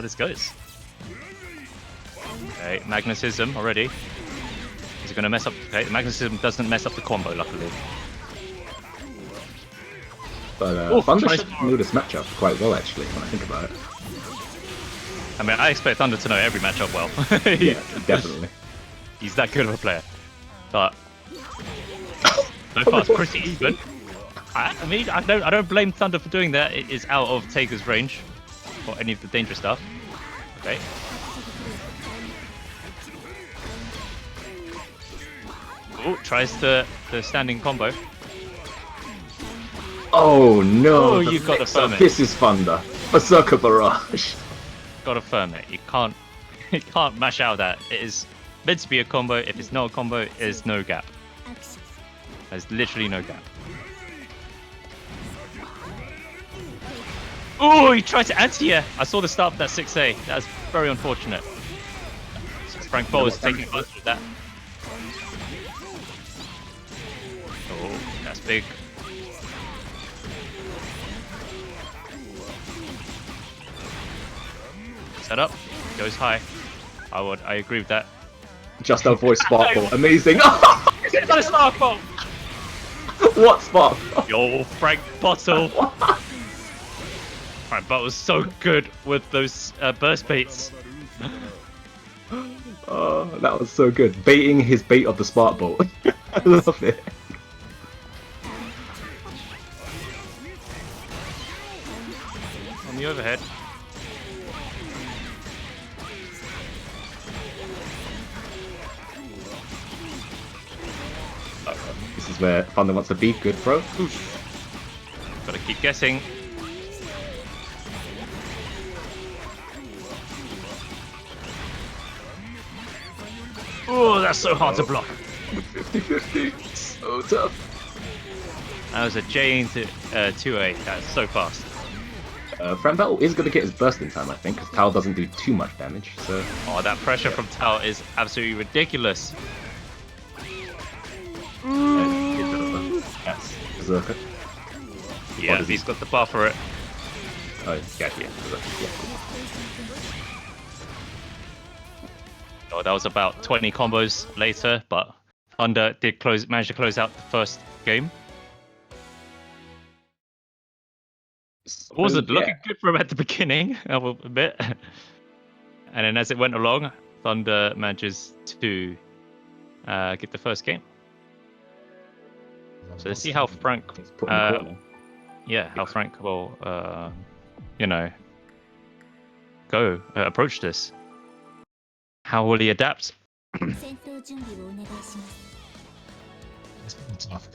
this goes. Okay, Magnetism already. Is it going to mess up? Okay, the Magnetism doesn't mess up the combo, luckily. But Thunder should know this matchup quite well, actually, when I think about it. I mean, I expect Thunder to know every matchup well. Yeah, definitely. He's that good of a player. But so far it's pretty even. I mean, I don't blame Thunder for doing that. It is out of Taiga's range or any of the dangerous stuff. Okay. Oh, tries the standing combo. Oh no! Oh, you've got to firm it. This is Thunder. Berserker Barrage. Got to firm it. You can't mash out that. It is meant to be a combo. If it's not a combo, there's no gap. There's literally no gap. Oh, he tried to anti-air. I saw the start of that 6A. That's very unfortunate. So Frank Bowl is taking advantage of that. Oh, that's big. Set up, goes high. I agree with that. Just avoid Sparkle. Amazing. It's not a Sparkle! What Sparkle? Yo, Frank Bottle. Frank Bottle's so good with those burst baits. Oh, that was so good. Baiting his bait of the Spark Bolt. I love it. On the overhead. This is where Thunder wants to be. Good throw. Gotta keep guessing. Oh, that's so hard to block. 50-50. So tough. That was a J into 2A. That's so fast. Fran Battle is going to get his burst in time, I think, because Tao doesn't do too much damage. So. Oh, that pressure from Tao is absolutely ridiculous. Yes, Berserker. Yeah, he's got the bar for it. Yeah. Oh, that was about 20 combos later, but Thunder did manage to close out the first game. It wasn't looking good for him at the beginning, I will admit. And then as it went along, Thunder manages to get the first game. So let's see how Frank, how Frank will, approach this. How will he adapt?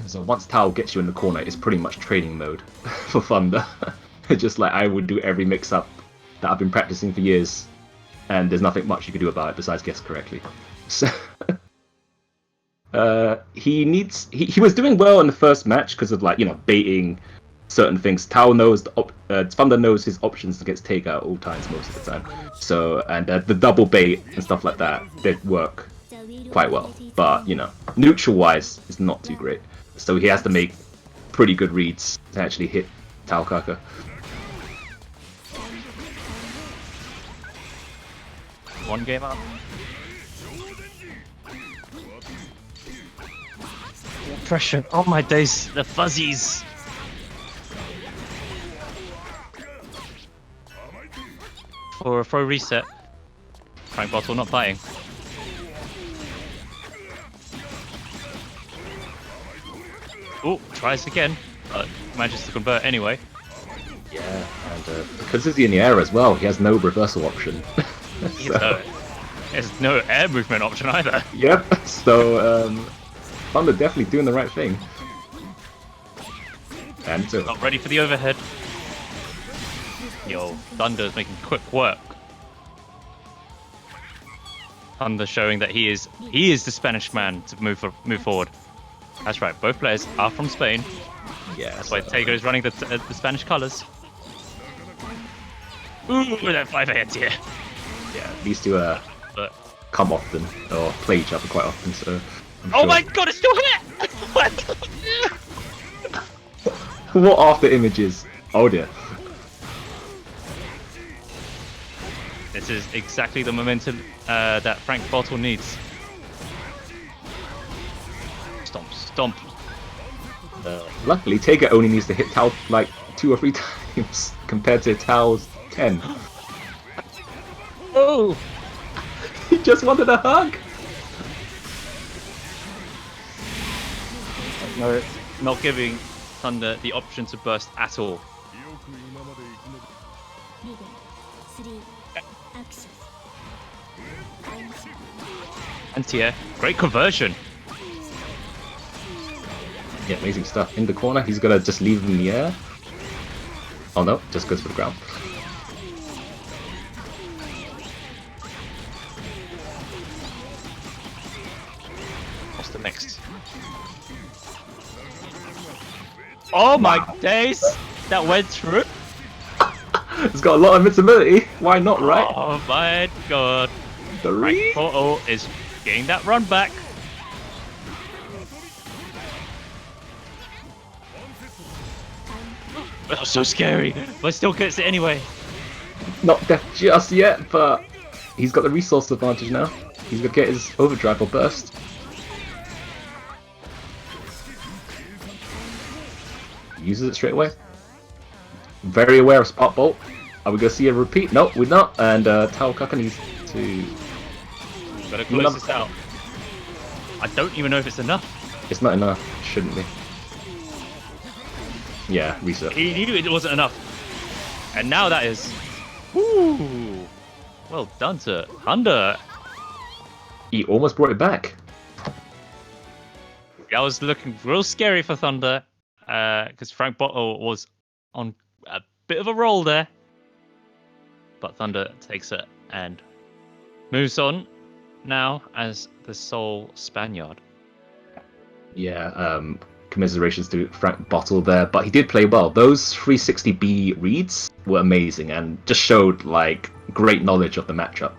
So once Tao gets you in the corner, it's pretty much training mode for Thunder. Just like I would do every mix-up that I've been practicing for years, and there's nothing much you can do about it besides guess correctly. So he was doing well in the first match because of baiting certain things. Tao knows Thunder knows his options against take out all times most of the time. So and the double bait and stuff like that did work quite well. But neutral wise is not too great. So he has to make pretty good reads to actually hit Tao Kaka. One game up. Pressure. Oh my days, the fuzzies. For a throw reset. Frank Bottle not biting. Oh, tries again, but manages to convert anyway. Yeah, and because he's in the air as well, he has no reversal option. There's no air movement option either. Yep, so Thunder definitely doing the right thing. And so not ready for the overhead. Yo, Thunder's making quick work. Thunder showing that he is the Spanish man to move forward. That's right, both players are from Spain. Yeah, that's why Tago is running the Spanish colours. Ooh, that 5 hits here. Yeah, these two come often or play each other quite often. So. Oh my god, it's still hit! What after images? Oh dear. This is exactly the momentum that Frank Bottle needs. Stomp. Luckily, Taker only needs to hit Tao like 2 or 3 times compared to Tao's 10. Oh! He just wanted a hug! No, not giving Thunder the option to burst at all. Anti-air, great conversion. Yeah, amazing stuff. In the corner, he's gonna just leave him in the air. Oh no, just goes for the ground. What's the next? Oh my days! That went through. It's got a lot of invincibility. Why not, right? Oh my god. 3. Portal is getting that run back. That was so scary, but still gets it anyway. Not death just yet, but he's got the resource advantage now. He's gonna get his overdrive or burst. Uses it straight away. Very aware of Spot Bolt. Are we gonna see a repeat? No, we're not. And Tao Kaka needs to. Gotta close this out. I don't even know if it's enough. It's not enough. Shouldn't be. Yeah, reset. He knew it wasn't enough. And now that is. Woo! Well done to Thunder. He almost brought it back. That was looking real scary for Thunder. Because Frank Bottle was on a bit of a roll there. But Thunder takes it and moves on now as the sole Spaniard. Yeah, commiserations to Frank Bottle there, but he did play well. Those 360B reads were amazing and just showed great knowledge of the matchup.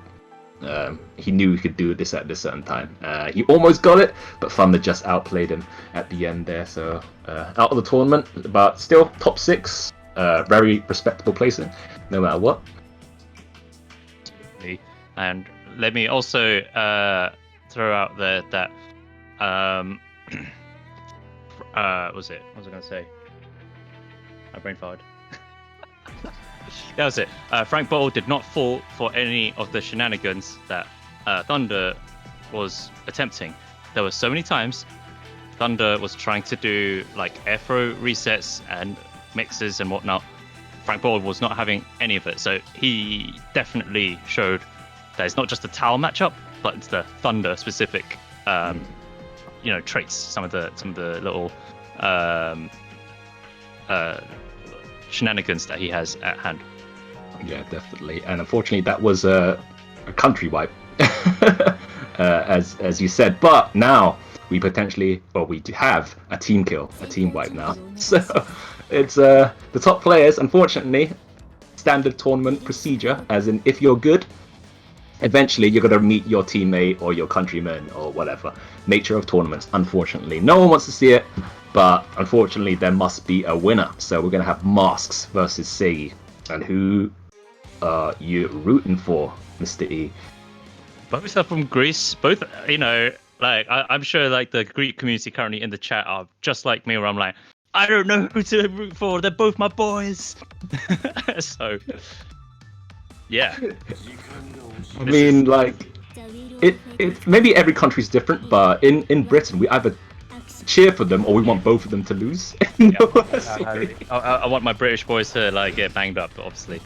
He knew he could do this at this certain time. He almost got it, but Thunder just outplayed him at the end there. So out of the tournament, but still top 6 very respectable placing, no matter what. And let me also throw out there that what was I going to say? My brain farted. That was it. Frank Bottle did not fall for any of the shenanigans that Thunder was attempting. There were so many times Thunder was trying to do like air throw resets and mixes and whatnot. Frank Bottle was not having any of it, so he definitely showed that it's not just a Tau matchup, but it's the Thunder specific, traits. Some of the little shenanigans that he has at hand. Yeah, definitely. And unfortunately, that was a country wipe, as you said. But now we we have a team kill, a team wipe now. So it's the top players, unfortunately, standard tournament procedure, as in if you're good, eventually you're going to meet your teammate or your countryman or whatever. Nature of tournaments, unfortunately. No one wants to see it, but unfortunately there must be a winner. So we're going to have Masks versus Seigi. And who are you rooting for, Mr. E? Both are from Greece. Both, I'm sure like the Greek community currently in the chat are just like me, where I'm like, I don't know who to root for. They're both my boys. So, yeah. I mean, like, it maybe every country's different, but in Britain we either cheer for them or we want both of them to lose. I want my British boys to like get banged up, obviously.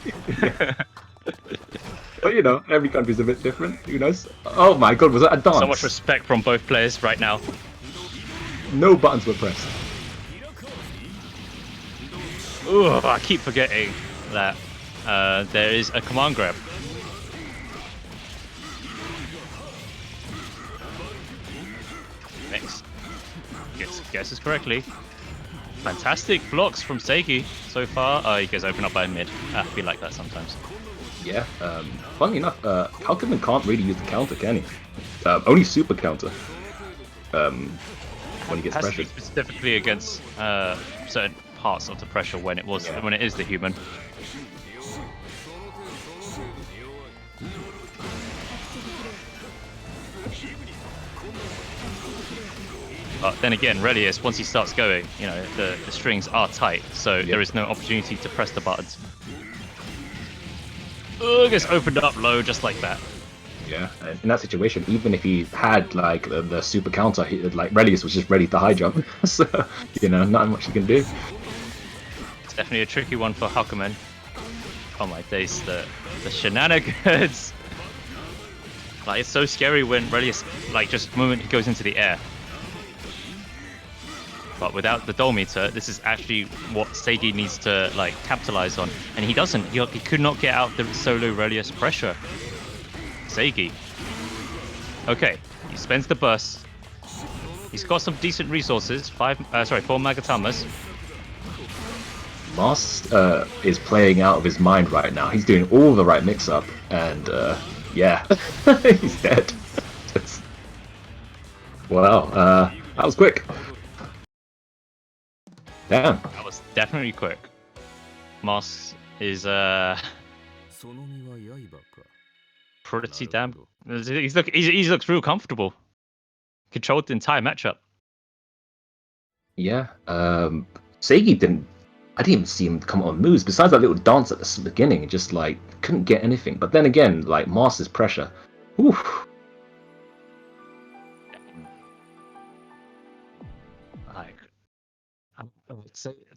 But every country's a bit different. Who knows? Oh my god, was that a dance? So much respect from both players right now. No buttons were pressed. Ooh, I keep forgetting that there is a command grab. Next. Guesses correctly. Fantastic blocks from Seigi so far. Oh, you guys open up by mid. I feel like that sometimes. Yeah, funnily enough, Halkeman can't really use the counter, can he? Only super counter. When he gets pressure. Specifically against certain parts of the pressure when it is the human. But then again, Relius, once he starts going, the strings are tight, so there is no opportunity to press the buttons. Gets opened up low just like that. Yeah, and in that situation, even if he had like the super counter, Relius was just ready to high jump. So, not much he can do. It's definitely a tricky one for Halkeman. Oh my days, the shenanigans. Like, it's so scary when Relius, just the moment he goes into the air. But without the Dole meter, this is actually what Seigi needs to capitalize on, and he doesn't. He could not get out the solo Relius pressure. Seigi. Okay, he spends the burst. He's got some decent resources. 4 Magatamas. Moss is playing out of his mind right now. He's doing all the right mix-up, and yeah, he's dead. Wow, that was quick. Damn. That was definitely quick. Moss is pretty damn. He looks real comfortable. Controlled the entire matchup. Yeah. Seigi didn't. I didn't even see him come on moves. Besides that little dance at the beginning, it just couldn't get anything. But then again, Moss's pressure. Oof.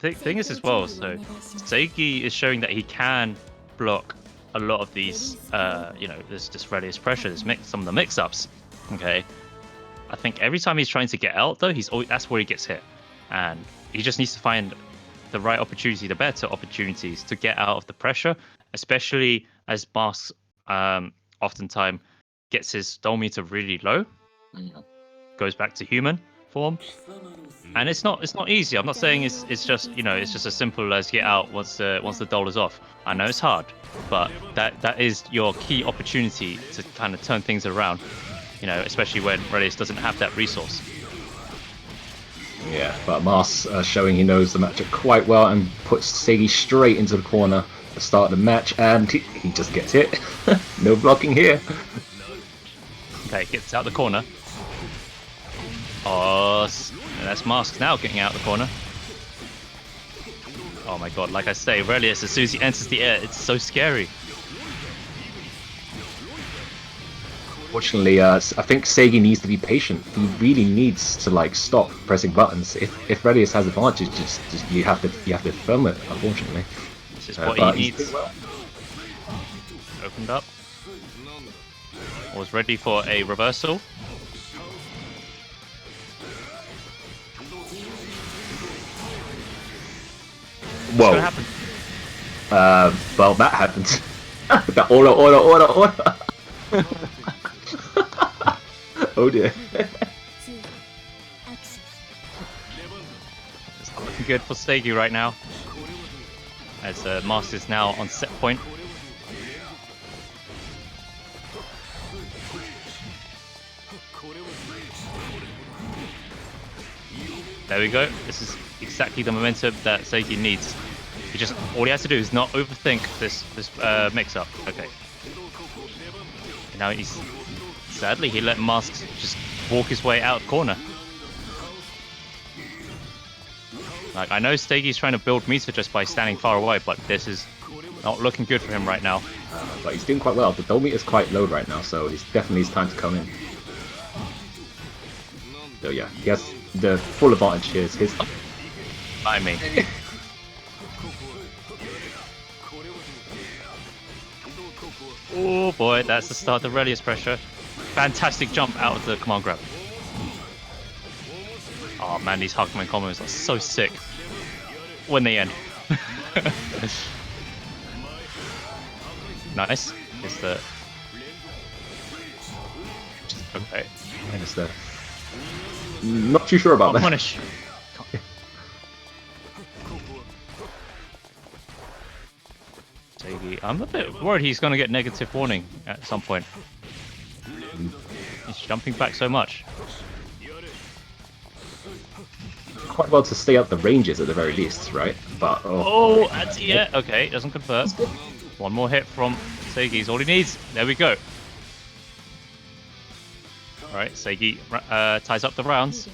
The thing is as well, so Seigi is showing that he can block a lot of these, this Relius pressure, some of the mix-ups. Okay, I think every time he's trying to get out, though, that's where he gets hit, and he just needs to find the right opportunity, the better opportunities to get out of the pressure, especially as Masks oftentimes gets his Dole meter really low, goes back to human form. And it's not easy. I'm not saying it's just as simple as get out once the Dole is off. I know it's hard, but that is your key opportunity to kind of turn things around. Especially when Relius doesn't have that resource. Yeah, but Mars showing he knows the matchup quite well and puts Seigi straight into the corner at the start of the match, and he just gets hit. No blocking here. Okay, gets out the corner. Oh, and that's Mask now getting out the corner. Oh my god, like I say, Relius, as soon as he enters the air, it's so scary. Fortunately, I think Seigi needs to be patient. He really needs to like stop pressing buttons. If Relius has advantage, just you have to film it. Unfortunately, This is what he needs. Opened up. Was ready for a reversal. Whoa! What's gonna happen? Well, that happened. The order. Oh dear. It's not looking good for Seigi right now. As Mask is now on set point. There we go. This is exactly the momentum that Seigi needs. All he has to do is not overthink this mix-up. Okay. Now sadly he let Mask just walk his way out of the corner. Like, I know Steigi's trying to build meter just by standing far away, but this is not looking good for him right now. But he's doing quite well. The doll meter is quite low right now, so it's definitely his time to come in. So yeah, he has the full advantage here. Is his. I mean. Oh boy, that's the start of Relius pressure. Fantastic jump out of the command grab. Oh man, these Hakumen combos are so sick when they end. Nice. It's the... Okay. And it's the... Not too sure about that. Punish. I'm a bit worried he's going to get negative warning at some point. He's jumping back so much. Quite well to stay up the ranges at the very least, right? But oh, yeah, okay, doesn't convert. One more hit from Seigi is all he needs. There we go. Alright, Seigi ties up the rounds.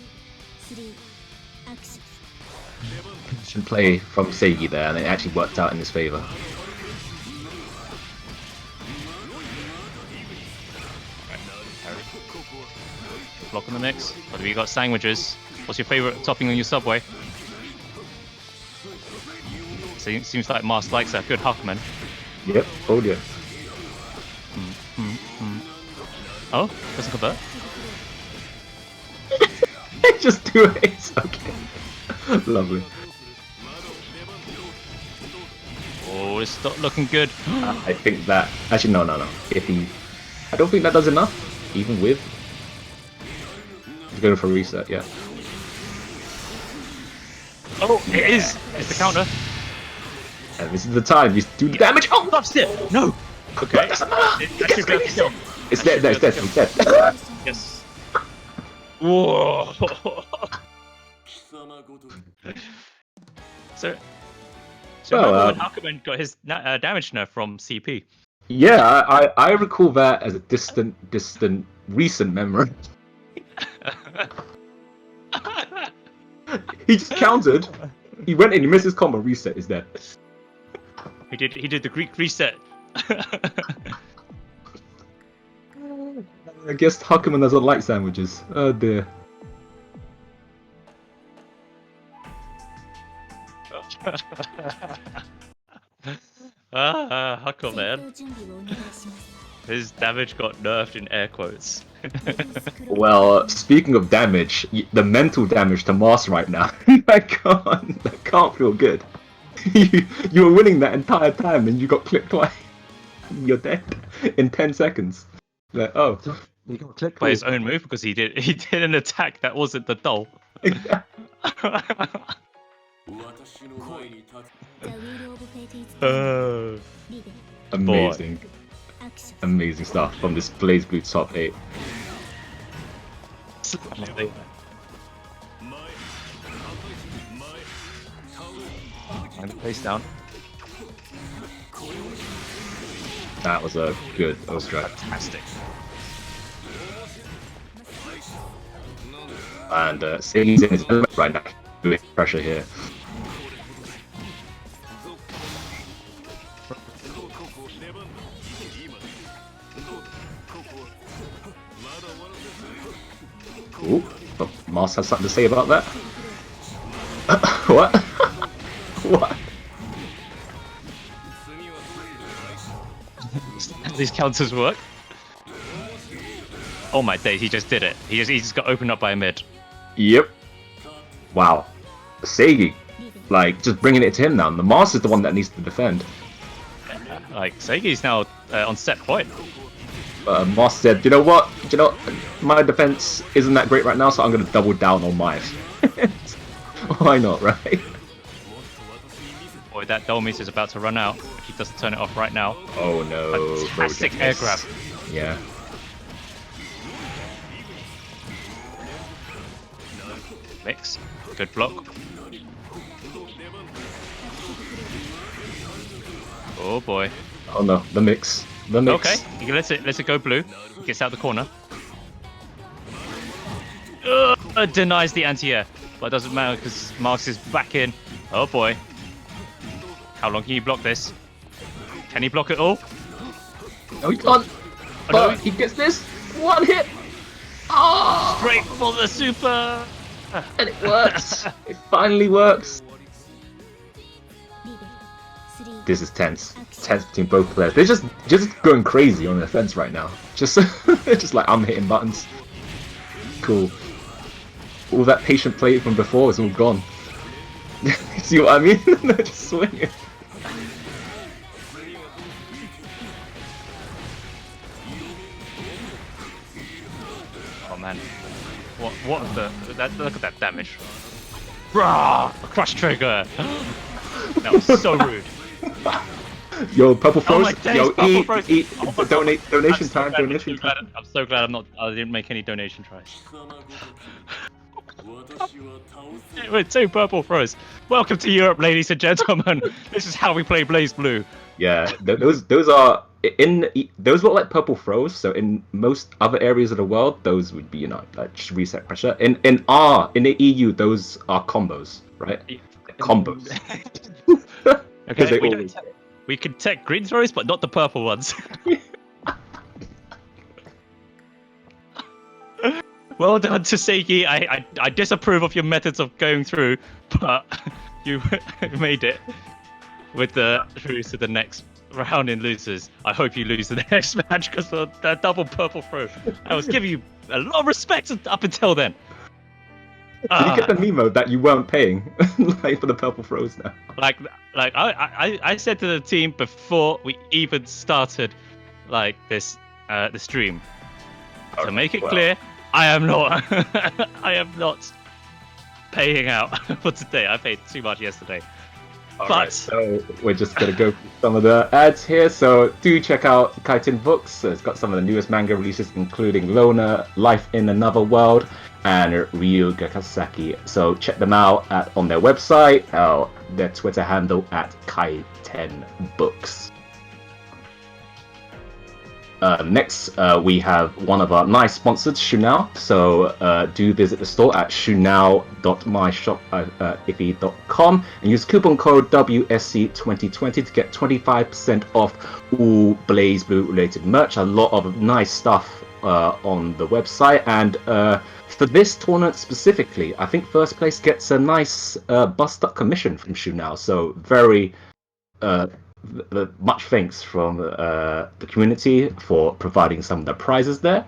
Should play from Seigi there, and it actually worked out in his favor. Block on the mix. What have you got? Sandwiches. What's your favorite topping on your Subway? Seems like Mask likes a good Hakumen. Yep, oh dear. Oh, doesn't convert. Just do it. It's okay. Lovely. Oh, it's not looking good. I think that actually no. If he, I don't think that does enough. Even with, he's going for a reset. Yeah. Oh, it is. It's the counter. And this is the time. You do the damage. Oh, Lost it. No. Okay. It's dead. It's dead. It's dead. Yes. Whoa. So Well, when Hakumen got his damage nerf from CP. Yeah, I recall that as a distant recent memory. He just countered. He went in, he missed his combo, reset, is dead. He did the Greek reset. I guess Hakumen doesn't like sandwiches. Oh dear. Hakumen. His damage got nerfed in air quotes. Well, speaking of damage, the mental damage to Mars right now, that can't feel good. You were winning that entire time and you got clipped twice. You're dead in 10 seconds. Like, oh, you got clipped by his own move because he did an attack that wasn't the doll. Amazing. Amazing stuff from this BlazBlue top 8. knocking the face down. That was a good strike. Fantastic. And Siggy's in his element right now. Doing pressure here. Ooh, but Mars has something to say about that. What? What? These counters work. Oh my days, he just did it. He just got opened up by a mid. Yep. Wow. Seigi, like, just bringing it to him now. The Mars is the one that needs to defend. Like, Seigi's now on set point. Mars said, you know what? My defense isn't that great right now, so I'm going to double down on mine. Why not, right? Boy, that Dolmis is about to run out. If he doesn't turn it off right now. Oh no. Fantastic air grab. Yeah. Mix. Good block. Oh boy. Oh no, the mix. The mix. Okay, he lets it go blue. He gets out the corner. Denies the anti-air. But it doesn't matter because Marks is back in. Oh boy. How long can you block this? Can he block it all? No, he can't. Oh, But no. he gets this. One hit. Oh! Straight for the super! And it works. It finally works. This is tense. Tense between both players. They're just going crazy on the fence right now. Just like I'm hitting buttons. Cool. All that patient play from before is all gone. See what I mean? They're just swinging. Oh man. What the look at that damage. Rah! A crush trigger! That was so rude. Yo, Purple Oh Froze. my days, Yo, Purple Froze. eat. Oh my Donation God. time. Donation time. I'm so glad I didn't make any donation tries. With two Purple Froze. Welcome to Europe, ladies and gentlemen. This is how we play Blaze Blue. Yeah, those are those look like Purple Froze. So in most other areas of the world, those would be like just reset pressure. In the EU, those are combos, right? Combos. Okay, we can tech green throws, but not the purple ones. Well done to Seiki. I disapprove of your methods of going through, but you made it with the through to the next round in losers. I hope you lose the next match because of the double purple throw. I was giving you a lot of respect up until then. Did you get the memo that you weren't paying like for the Purple Froze now? Like I said to the team before we even started like this the stream to make it clear, I am not paying out for today. I paid too much yesterday. Alright, so we're just gonna go through some of the ads here. So do check out Kaiten Books. It's got some of the newest manga releases, including Lona, Life in Another World, and Ryu Gakasaki. So check them out on their website, their Twitter handle at Kaiten Books. Next, we have one of our nice sponsors, Shunao. So do visit the store at shunao.myshop.iffy.com and use coupon code WSC2020 to get 25% off all Blaze Blue related merch. A lot of nice stuff on the website, and for this tournament specifically, I think first place gets a nice bust up commission from Shunao. So very much thanks from the community for providing some of the prizes there.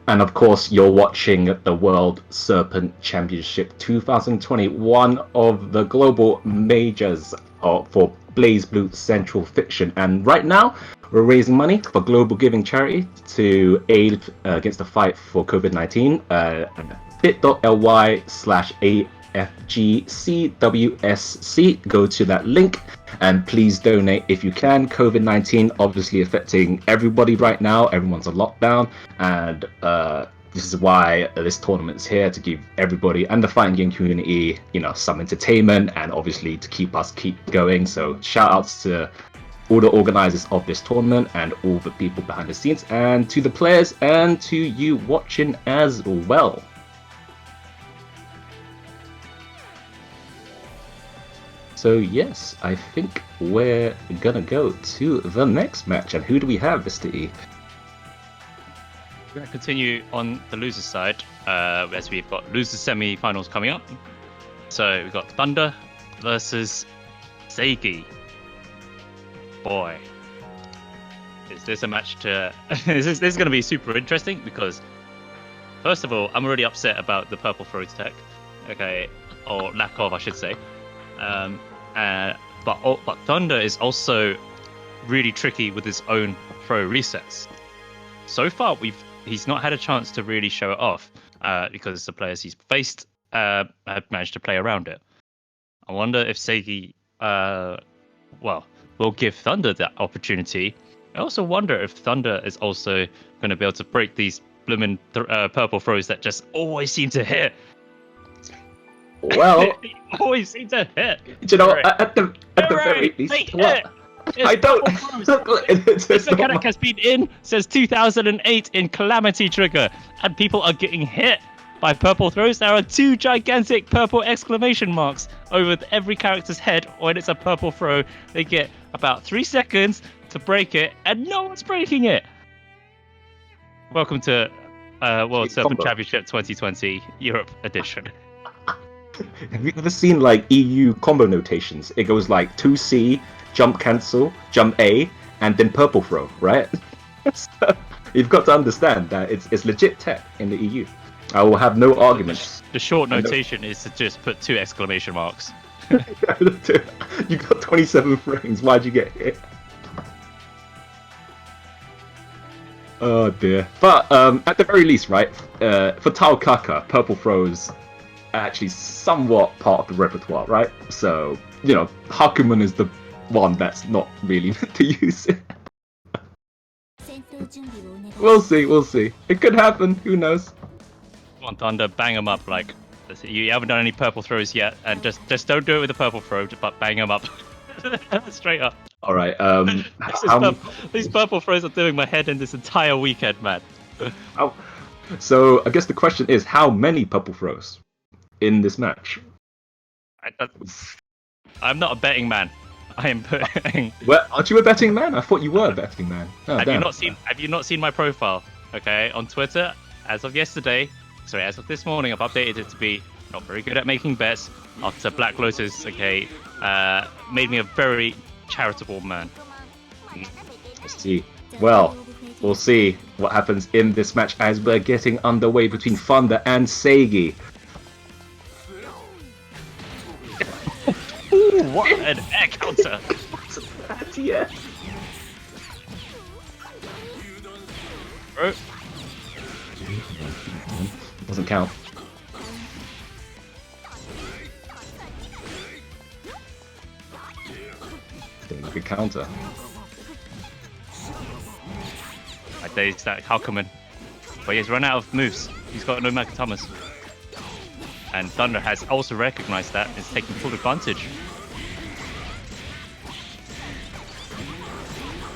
And of course, you're watching the World Serpent Championship 2020, one of the global majors for Blaze Blue Central Fiction. And right now, we're raising money for global giving charity to aid against the fight for COVID-19. bit.ly/AFGCWSC. Go to that link and please donate if you can. COVID-19 obviously affecting everybody right now. Everyone's on lockdown, and this is why this tournament is here, to give everybody and the fighting game community, some entertainment, and obviously to keep going. So shout outs to all the organizers of this tournament and all the people behind the scenes, and to the players and to you watching as well. So yes, I think we're gonna go to the next match. And who do we have, Mr. E? We're going to continue on the losers side, as we've got losers semi-finals coming up. So we've got Thunder versus Seigi. Boy, is this a match to... this is going to be super interesting, because first of all, I'm already upset about the purple throw tech, okay, or lack of, I should say. But Thunder is also really tricky with his own throw resets. So far, he's not had a chance to really show it off, because the players he's faced have managed to play around it. I wonder if Seigi, will give Thunder that opportunity. I also wonder if Thunder is also going to be able to break these blooming purple throws that just always seem to hit. Well, always seem to hit. At the very least, what? I don't. This mechanic has been in since 2008 in Calamity Trigger, and people are getting hit by purple throws. There are 2 gigantic purple exclamation marks over every character's head when it's a purple throw. They get about 3 seconds to break it, and no one's breaking it. Welcome to World Serpent Championship 2020 Europe Edition. Have you ever seen like EU combo notations? It goes like 2C, jump cancel, jump A, and then purple throw, right? So you've got to understand that it's legit tech in the EU. I will have no arguments. The short notation is to just put 2 exclamation marks. You got 27 frames, why'd you get hit? Oh dear. But at the very least, right, for Tao Kaka, purple throws are actually somewhat part of the repertoire, right? So, Hakuman is the one that's not really meant to use it. We'll see. It could happen, who knows? Come on, Thunder, bang them up. Like, you haven't done any purple throws yet, and just don't do it with the purple throw, but bang them up. Straight up. All right. These purple throws are doing my head in this entire weekend, man. So I guess the question is, how many purple throws in this match? I'm not a betting man. I am putting. Well, aren't you a betting man? I thought you were a betting man. Oh, Have you not seen my profile? Okay, on Twitter, as of this morning, I've updated it to be not very good at making bets after Black Lotus, okay, made me a very charitable man. Let's see. Well, we'll see what happens in this match as we're getting underway between Thunder and Seigi. Ooh, what an air counter! Yeah. Bro. Doesn't count. Good counter. I dazed that Hakuman. But he's run out of moves. He's got no Makatamas. And Thunder has also recognized that and is taking full advantage.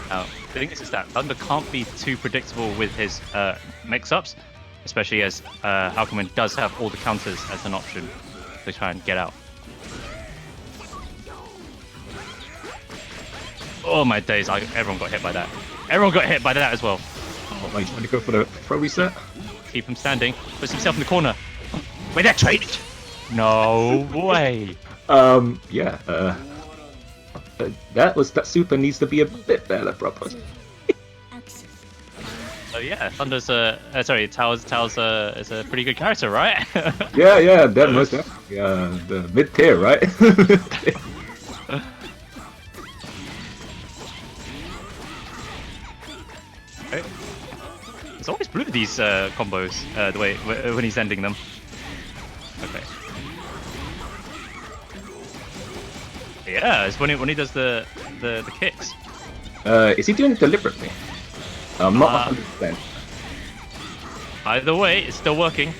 Now, the thing is that Thunder can't be too predictable with his mix-ups, especially as Hakuman does have all the counters as an option to try and get out. Oh my days, everyone got hit by that. Everyone got hit by that as well. Oh, are you trying to go for the throw reset? Keep him standing. Puts himself in the corner. Wait, that trade? No way. Yeah, that super needs to be a bit better, probably. So yeah, Thunder's Tao's is a pretty good character, right? yeah, most definitely. The mid tier, right? It's always blue these combos, the way when he's ending them. Okay. Yeah, it's when he does the kicks. Is he doing it deliberately? I'm not 100%. Either way, it's still working.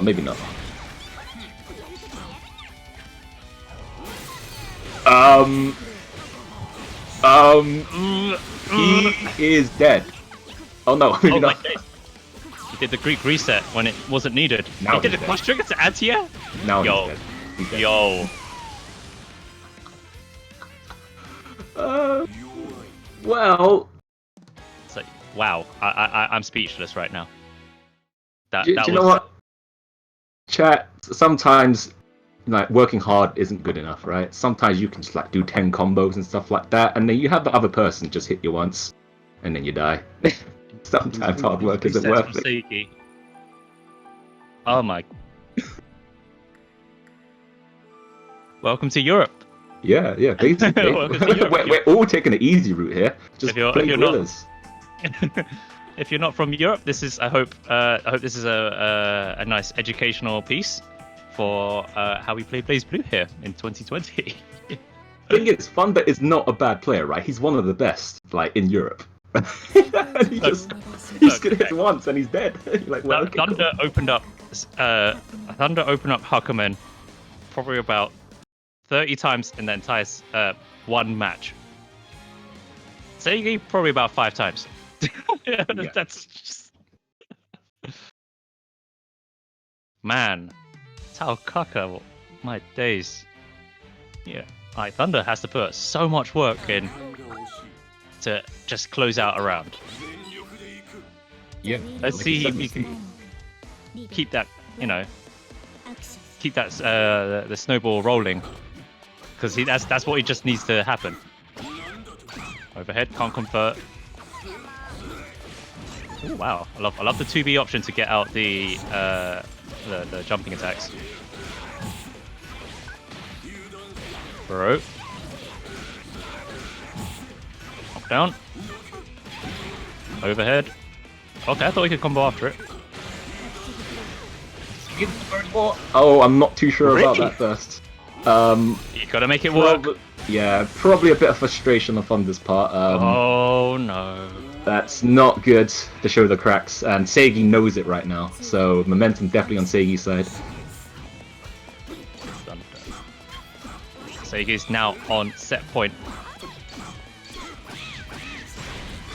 Maybe not. He is dead. Oh no, maybe not. He did the Greek reset when it wasn't needed. Now he did a cross trigger to Atia? Now Yo. he's dead. He's dead. Yo. Well, It's like, wow, I'm speechless right now. Do you know what? Chat, sometimes like working hard isn't good enough, right? Sometimes you can just like do 10 combos and stuff like that, and then you have the other person just hit you once, and then you die. Sometimes hard work isn't worth it. Seiki. Oh my. Welcome to Europe. Yeah, basically. Welcome to Europe. we're all taking the easy route here. Just play gorillas. If you're not from Europe, this is I hope this is a nice educational piece for how we play Blaze Blue here in 2020. Thing is, Thunder is not a bad player, right? He's one of the best, like in Europe. And he he's gonna hit once and he's dead. Like, well, okay, Thunder opened up Huckerman probably about 30 times in the entire one match. Seigi probably about 5 times. Yeah. That's just... Man, Tao Kaka, my days. Yeah, Thunder has to put so much work in to just close out a round. Yeah. Let's see if he can keep that, keep that the snowball rolling, because that's what he just needs to happen. Overhead, can't convert. Ooh, wow, I love the 2B option to get out the jumping attacks. Bro. Knock down. Overhead. Okay, I thought we could combo after it. Oh, I'm not too sure about Really? that first. You gotta make it work. Yeah, probably a bit of frustration on Thunder's part. Oh no. That's not good to show the cracks, and Seigi knows it right now, so momentum definitely on Seigi's side. Seigi's now on set point.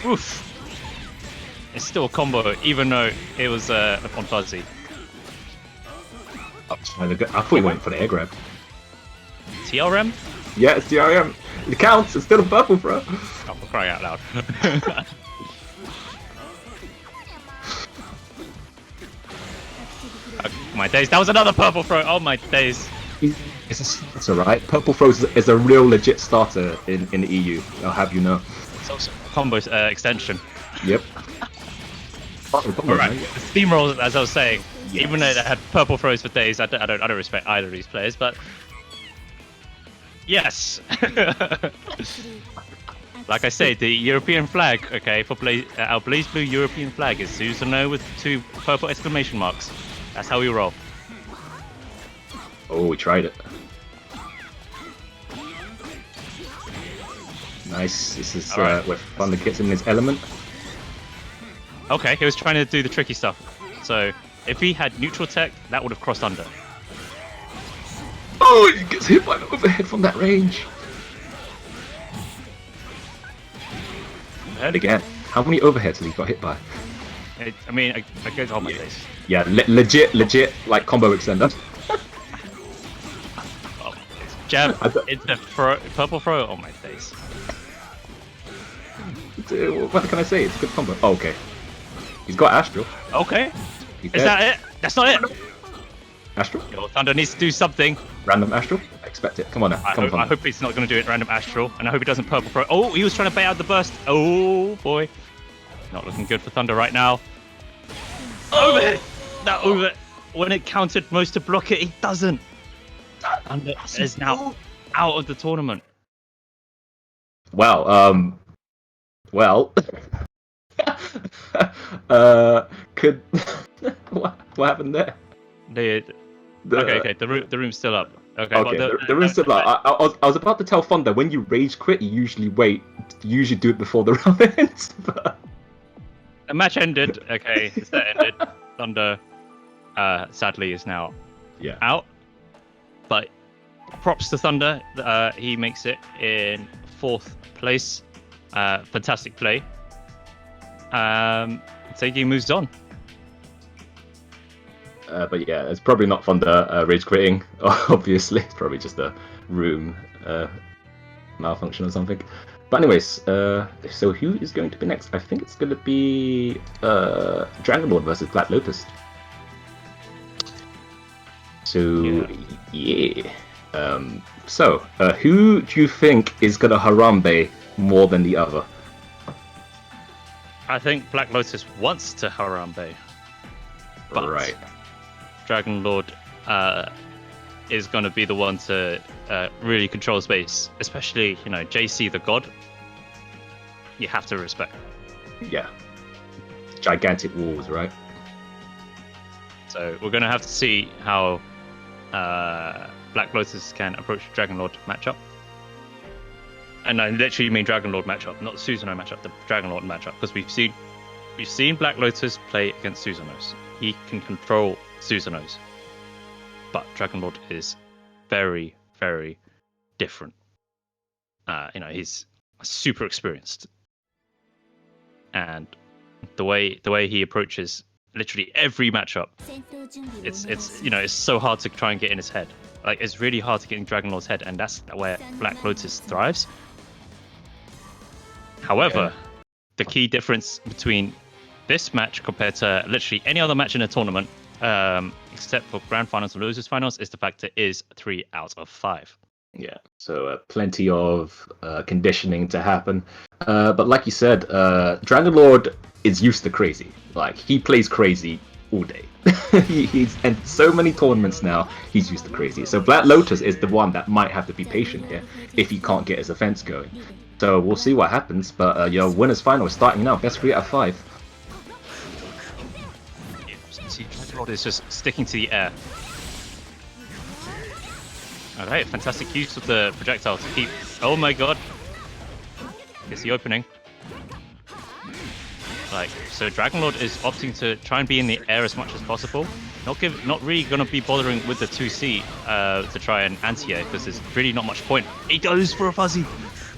Oof. It's still a combo, even though it was on fuzzy. I thought he went for the air grab. TRM? Yeah, it's DRM. It counts. It's still a purple, bro. Oh, for crying out loud. My days. That was another purple throw. Oh my days. It's alright. Purple throws is a real legit starter in the EU. I'll have you know. It's also a combo extension. Yep. Alright, the steamrolls, as I was saying, yes. Even though they had purple throws for days, I don't respect either of these players, but yes. Like I say, the European flag, okay, for our Blaze Blue European flag is Susanoo with 2 purple exclamation marks. That's how we roll. Oh, we tried it. Nice. This is where Thunder gets in his element. Okay, he was trying to do the tricky stuff. So, if he had neutral tech, that would have crossed under. Oh, he gets hit by the overhead from that range. And again, how many overheads has he got hit by? I guess all my days. Yeah, legit, like combo extender. Oh, jab into purple throw. Oh my days. What can I say? It's a good combo. Oh, okay. He's got Astral. Okay. Is that it? That's not it. Astral? Yo, Thunder needs to do something. Random Astral? I expect it. Come on now. I hope he's not going to do it random Astral, and I hope he doesn't purple throw. Oh, he was trying to bait out the burst. Oh boy. Not looking good for Thunder right now. Over! That over. When it counted most to block it, he doesn't. Thunder is now out of the tournament. Well, could what happened there? Okay, the room's still up. Okay, the room's still up. I was about to tell Thunder, when you rage quit, you usually do it before the round ends. But The match ended. Okay, the set ended. Thunder, sadly, is now Yeah. out. But props to Thunder. He makes it in 4th place. Fantastic play. Seiki moves on. But yeah, it's probably not Thunder rage quitting. Obviously, it's probably just a room malfunction or something. But anyways, so who is going to be next? I think it's going to be Dragon Lord versus Black Lotus. So yeah. So who do you think is going to Harambe more than the other? I think Black Lotus wants to Harambe. But Right. Dragon Lord is going to be the one to really control space, especially JC the God. You have to respect. Yeah. Gigantic walls, right? So we're going to have to see how Black Lotus can approach Dragon Lord matchup. And I literally mean Dragon Lord matchup, not the Susanoo matchup, the Dragon Lord matchup, because we've seen Black Lotus play against Susanoos. He can control Susanoos. But Dragon Lord is very, very different. He's super experienced, and the way he approaches literally every matchup, it's so hard to try and get in his head. Like, it's really hard to get in Dragon Lord's head, and that's where Black Lotus thrives. However, the key difference between this match compared to literally any other match in a tournament, except for grand finals and losers finals, is the fact it is 3 out of 5. Yeah, so plenty of conditioning to happen. But like you said, Dragon Lord is used to crazy. Like, he plays crazy all day. He's in so many tournaments now, he's used to crazy. So Black Lotus is the one that might have to be patient here if he can't get his offense going. So we'll see what happens. But your winners final is starting now. Best 3 out of 5. See, Dragon Lord is just sticking to the air. Alright, fantastic use of the projectile to keep... Oh my god! Here's the opening. So Dragon Lord is opting to try and be in the air as much as possible. Not really going to be bothering with the 2C to try and anti-air, because there's really not much point. He goes for a fuzzy!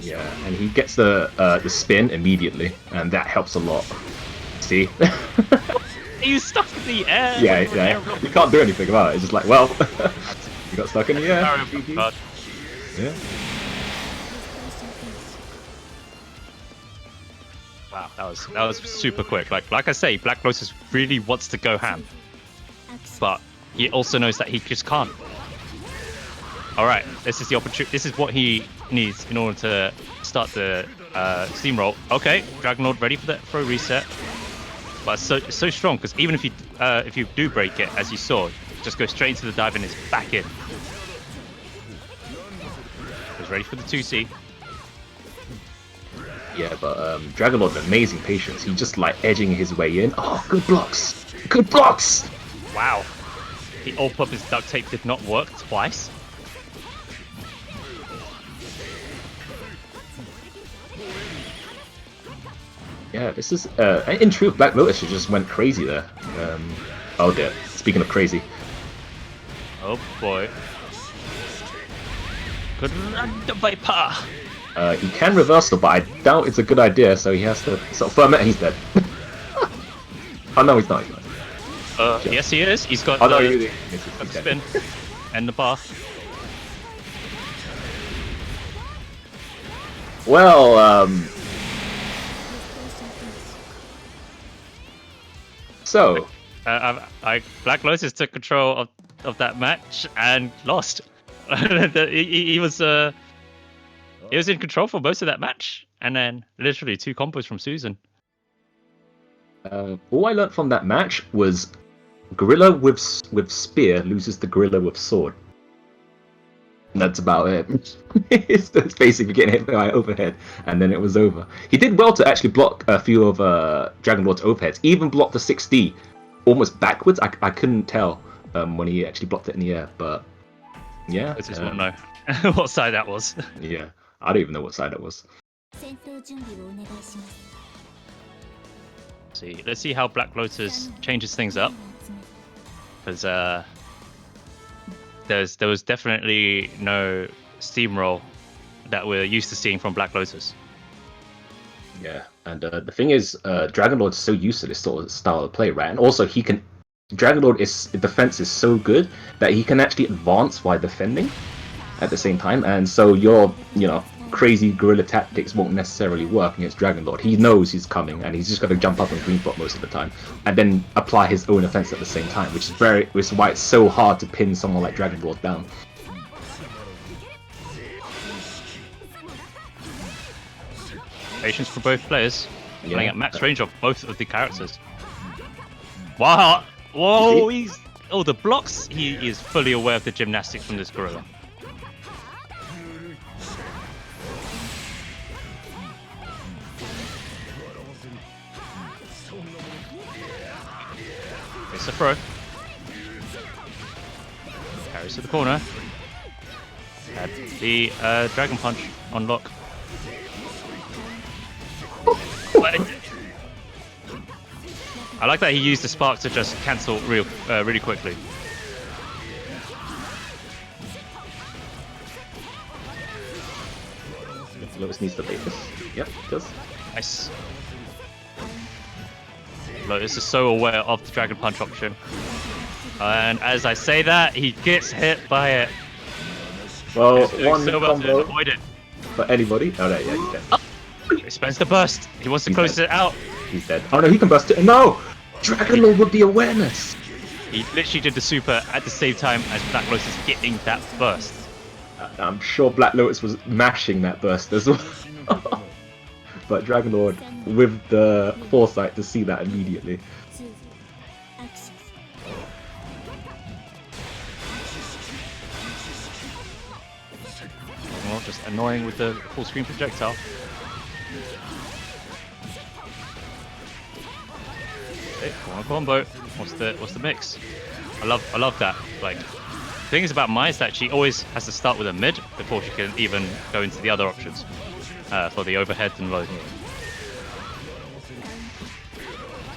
Yeah, and he gets the spin immediately, and that helps a lot. See? He's stuck in the air! Yeah. You can't do anything about it. It's just like, well... You got stuck in the air. Yeah. Wow, that was super quick. Like I say, Black Lotus really wants to go ham, but he also knows that he just can't. All right, this is the opportunity. This is what he needs in order to start the steamroll. Okay, Dragon Lord ready for that throw reset, but it's so strong, because even if you do break it, as you saw, just go straight into the dive and it's back in. He's ready for the 2C. Yeah, but Dragon Lord, amazing patience. He's just like edging his way in. Oh, good blocks! Good blocks! Wow. The all-purpose duct tape did not work twice. Yeah, this is... in truth, Black Lotus just went crazy there. Oh dear. Speaking of crazy. Oh boy. Good run, the Viper! He can reversal, but I doubt it's a good idea, so he has to sort of firm it and he's dead. Oh no, he's not. Yes he is. He's got the spin and the bar. Well, so... Black Lotus took control of that match and lost. he was in control for most of that match, and then literally 2 combos from Susan. All I learned from that match was Gorilla with spear loses to Gorilla with sword. And that's about it. It's basically getting hit by overhead, and then it was over. He did well to actually block a few of Dragon Lord's overheads, even blocked the 6D almost backwards. I couldn't tell when he actually blocked it in the air, but yeah. I just want to know what side that was. Yeah, I don't even know what side it was. Let's see how Black Lotus changes things up, because there was definitely no steamroll that we're used to seeing from Black Lotus. Yeah, and the thing is, Dragon Lord is so used to this sort of style of play, right? And also, Dragon Lord defense is so good that he can actually advance while defending at the same time, and so your crazy guerrilla tactics won't necessarily work against Dragon Lord. He knows he's coming, and he's just got to jump up and green bot most of the time, and then apply his own offense at the same time, which is why it's so hard to pin someone like Dragon Lord down. Patience for both players, playing at max range of both of the characters. Wow! Whoa! The blocks. He is fully aware of the gymnastics from this gorilla. It's a throw. Carries to the corner. Had the Dragon Punch on lock. I like that he used the spark to just cancel really quickly. Lotus needs to bait this. Yep, it does. Nice. Lotus is so aware of the Dragon Punch option. And as I say that, he gets hit by it. Well, one so combo avoid it. for anybody. Oh, no, yeah, he's dead. He spends the burst. He wants to close it out. He's dead. Oh no, he can burst it. No! Dragon Lord with the awareness! He literally did the super at the same time as Black Lotus getting that burst. I'm sure Black Lotus was mashing that burst as well. But Dragon Lord with the foresight to see that immediately. Well, just annoying with the full screen projectile. Okay, corner combo. What's the mix? I love that. Like, the thing is about Mai is that she always has to start with a mid before she can even go into the other options for the overhead and low.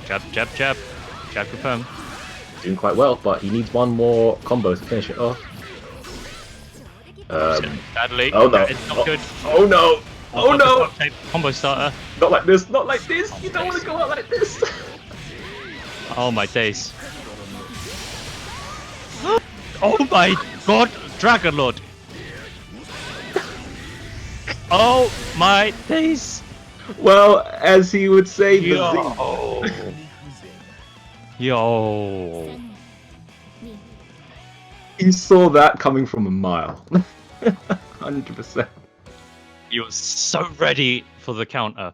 Jab, jab, jab, jab confirm. Doing quite well, but he needs one more combo to finish it off. Badly. Oh no! It's not good. Oh no! Oh no! Combo starter. Not like this! Not like this! You don't want to go out like this! Oh my days. Oh my god, Dragon Lord. Oh my days. Well, as he would say, Yo. Yo. He saw that coming from a mile. 100%. He was so ready for the counter.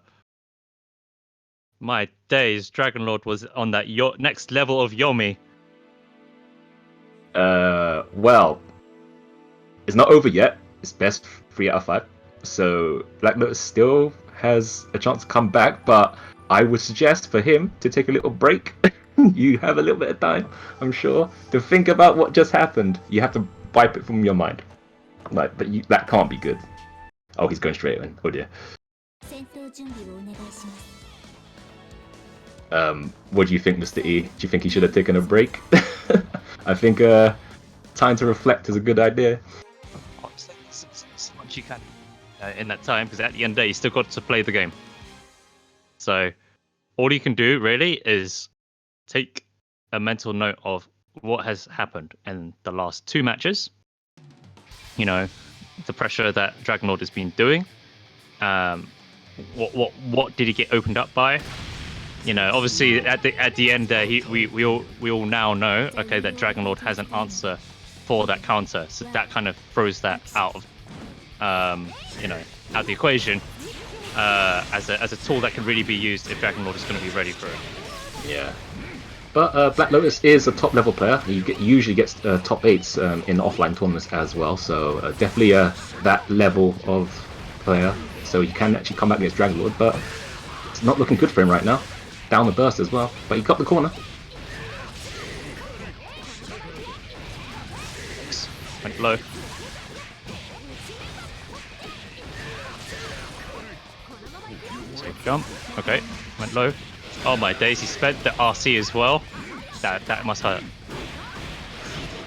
My days, Dragon Lord was on that next level of Yomi. Well, it's not over yet. It's best 3 out of 5. So Black Lotus still has a chance to come back, but I would suggest for him to take a little break. You have a little bit of time, I'm sure, to think about what just happened. You have to wipe it from your mind. Like, but that can't be good. Oh, he's going straight in. Oh dear. What do you think, Mr. E? Do you think he should have taken a break? I think time to reflect is a good idea. So much you can in that time, because at the end of the day, you still got to play the game. So all you can do really is take a mental note of what has happened in the last 2 matches. You know, the pressure that Dragon Lord has been doing. What did he get opened up by? You know, obviously at the end there, we all now know, okay, that Dragon Lord has an answer for that counter, so that kind of throws that out of out the equation as a tool that can really be used if Dragon Lord is going to be ready for it. Yeah. But Black Lotus is a top level player. He usually gets top 8s in offline tournaments as well, so definitely that level of player. So he can actually come back against Dragon Lord, but it's not looking good for him right now. Down the burst as well, but he got the corner. Went low. Safe jump. Okay, went low. Oh my days, he spent the RC as well. That must hurt.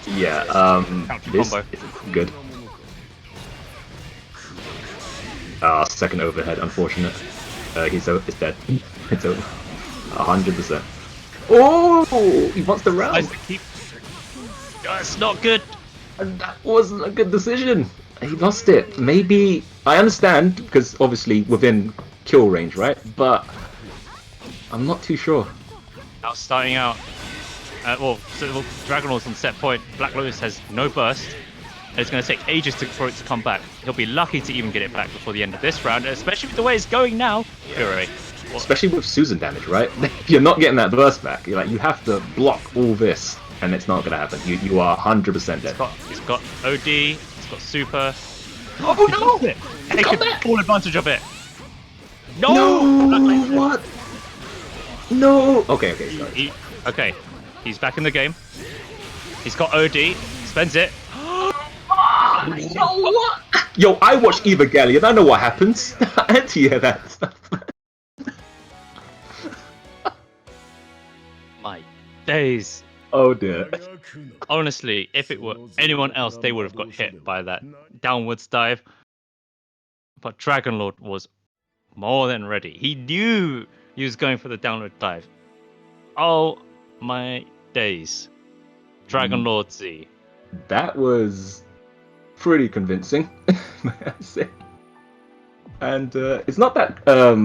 Yeah, Counter this combo. is good. Second overhead, unfortunate. It's dead. It's over. 100%. Oh, he wants the round. That's not good. And that wasn't a good decision. He lost it. Maybe I understand because obviously within kill range, right? But I'm not too sure. Now starting out. Dragon Lord's on set point. Black Lotus has no burst. And it's going to take ages for it to come back. He'll be lucky to even get it back before the end of this round, especially with the way it's going now. Especially with Susan damage, right? You're not getting that burst back. You're like, you have to block all this, and it's not going to happen. You are 100% dead. He's got OD. He's got super. Oh no! He took full advantage of it. No! What? No! Okay, sorry. Okay, he's back in the game. He's got OD. Spends it. Yo, what? Yo, I watch Eva Gallion. I know what happens. I hear that stuff. My days. Oh dear. Honestly, if it were anyone else, they would have got hit by that downwards dive. But Dragon Lord was more than ready. He knew he was going for the downward dive. Oh my days. Dragon Lord Z. That was pretty convincing, may I say. And it's not that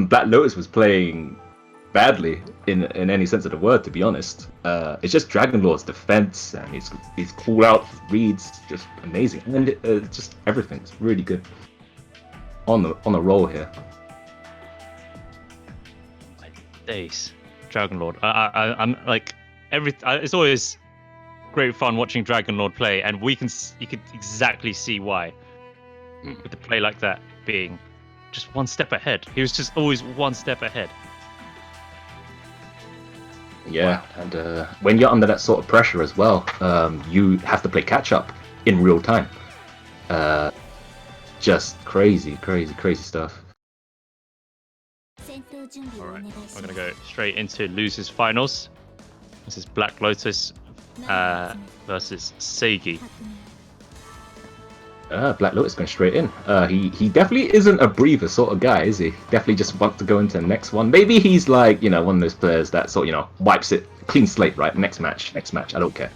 Black Lotus was playing badly in any sense of the word, to be honest. It's just Dragon Lord's defense and his call out reads just amazing, and just everything's really good on the roll here. My days, Dragon Lord. I'm like it's always great fun watching Dragon Lord play, and you can exactly see why with the play like that being just one step ahead. He was just always one step ahead. Yeah, and when you're under that sort of pressure as well, you have to play catch up in real time. Just crazy stuff. Alright, we're going to go straight into losers finals. This is Black Lotus versus Seigi. Black Lotus going straight in. He definitely isn't a breather sort of guy, is he? Definitely just wants to go into the next one. Maybe he's like, one of those players that sort of, wipes it clean slate, right? Next match, I don't care,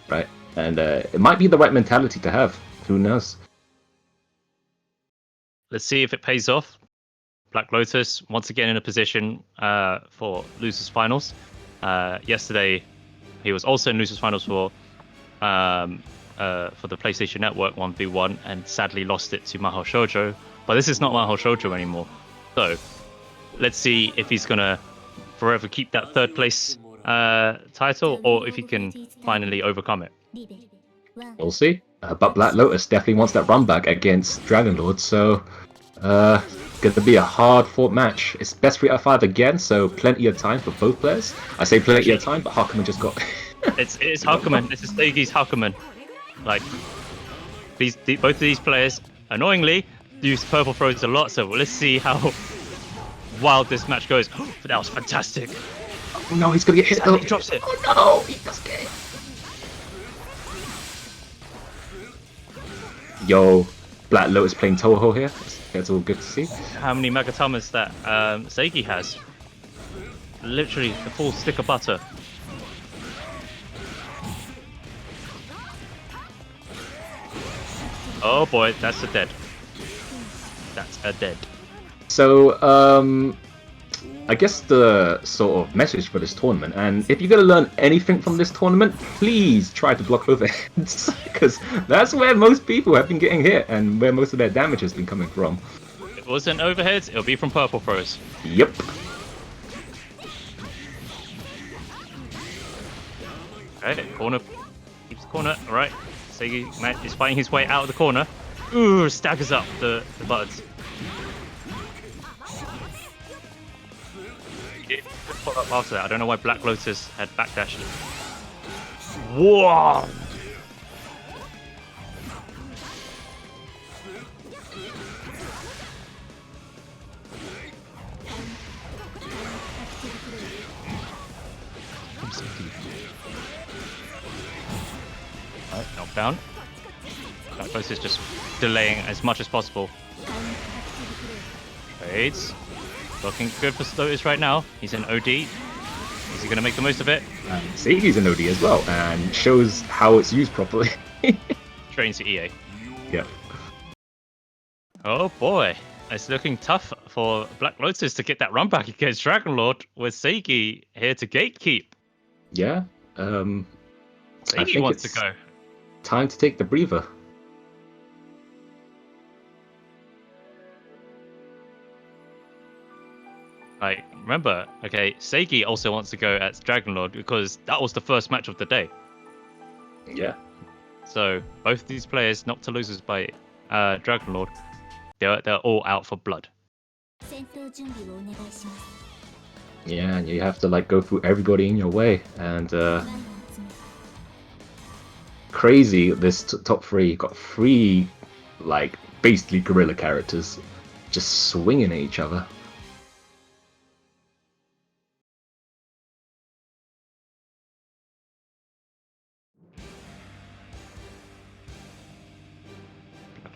right? And it might be the right mentality to have. Who knows? Let's see if it pays off. Black Lotus once again in a position for losers finals. Yesterday, he was also in losers finals for the PlayStation Network 1v1 and sadly lost it to Mahou Shoujo. But this is not Mahou Shoujo anymore. So let's see if he's going to forever keep that third place title or if he can finally overcome it. We'll see. But Black Lotus definitely wants that run back against Dragon Lord, so going to be a hard-fought match. It's best 3 out of 5 again, so plenty of time for both players. I say plenty of time, but Hakuman just got... It's Hakuman. This is Seigi's Hakuman. Like, both of these players, annoyingly, use purple throws a lot, so let's see how wild this match goes. But that was fantastic. Oh no, he's going to get hit though. He drops it. Oh no, he does get hit. Yo, Black Lotus playing Toho here. That's all good to see. How many Magatamas that Seigi has? Literally the full stick of butter. Oh boy, that's a dead. That's a dead. So, I guess the sort of message for this tournament, and if you're going to learn anything from this tournament, please try to block overheads, because that's where most people have been getting hit, and where most of their damage has been coming from. If it wasn't overheads, it'll be from purple throws. Yep. Okay, corner. Keeps the corner. Alright. Seigi is fighting his way out of the corner. Ooh, staggers up the buttons. Up after that. I don't know why Black Lotus had backdashed. Whoa! Knockdown. That close is just delaying as much as possible. Trades. Looking good for Lotus right now. He's in OD. Is he going to make the most of it? And Seigi's in OD as well, and shows how it's used properly. Trains to EA. Yeah. Oh boy. It's looking tough for Black Lotus to get that run back against Dragon Lord with Seigi here to gatekeep. Yeah. Seigi wants to go. Time to take the breather. Like, remember, okay, Seigi also wants to go at Dragon Lord because that was the first match of the day. Yeah. So both these players knocked to losers by Dragon Lord. They're all out for blood. Yeah, and you have to like go through everybody in your way, and crazy. This top three got three like basically gorilla characters just swinging at each other.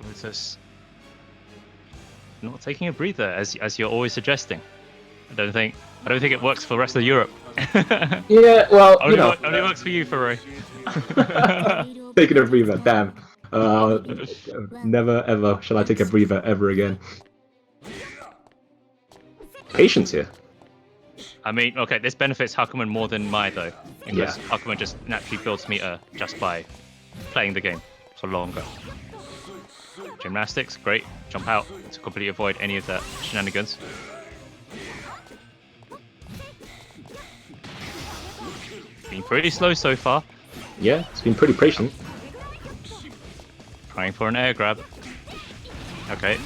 Lotus not taking a breather as you're always suggesting. I don't think it works for the rest of Europe. Yeah, well, only works for you, Faroe. Taking a breather, damn. Never ever shall I take a breather ever again. Patience here. I mean, okay, this benefits Hakuman more than Mai though, because Yeah. Hakuman just naturally builds meter just by playing the game for longer. Gymnastics, great. Jump out to completely avoid any of that shenanigans. Been pretty slow so far. Yeah, it's been pretty patient. Trying for an air grab. Okay.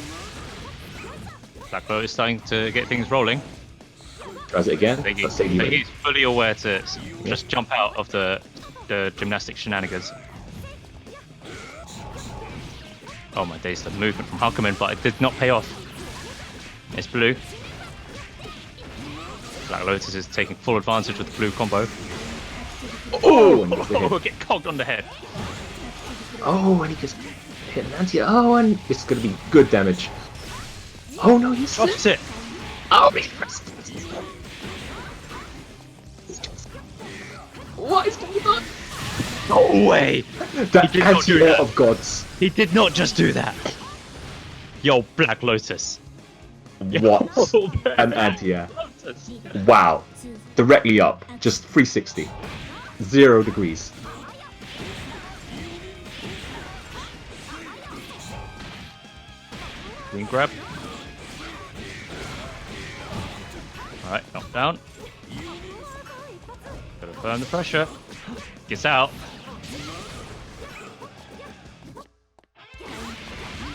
Black Bolt is starting to get things rolling. Tries it again. He's fully aware to just jump out of the gymnastic shenanigans. Oh my days, the movement from Hakuman, but it did not pay off. It's blue. Black Lotus is taking full advantage with the blue combo. Oh, get cogged on the head. Oh, and he just hit an anti. Oh, and it's going to be good damage. Oh no, he's Drops it. Oh, what is going on? No way. That anti-air of gods. He did not just do that. Yo, Black Lotus. What? An anti-air. Wow. Directly up. Just 360. 0 degrees. Green grab. Alright, knock down. Gotta burn the pressure. Gets out.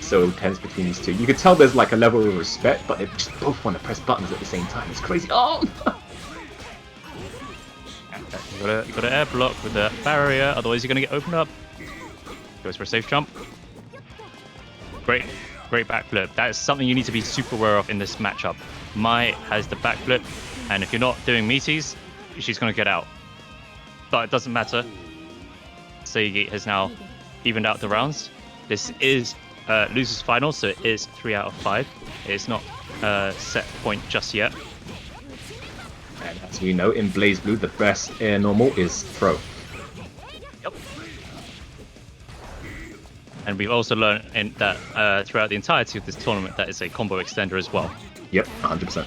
So tense between these two. You can tell there's like a level of respect, but they just both want to press buttons at the same time. It's crazy. Oh! You gotta air block with the barrier, otherwise you're gonna get opened up. Goes for a safe jump. Great backflip. That is something you need to be super aware of in this matchup. Mai has the backflip, and if you're not doing meaties, she's gonna get out. But it doesn't matter. Seigi has now evened out the rounds. This is losers final, so it is 3 out of 5. It's not set point just yet. And as we know, in Blaze Blue, the best air normal is throw. Yep. And we've also learned that throughout the entirety of this tournament, that is a combo extender as well. Yep, 100%.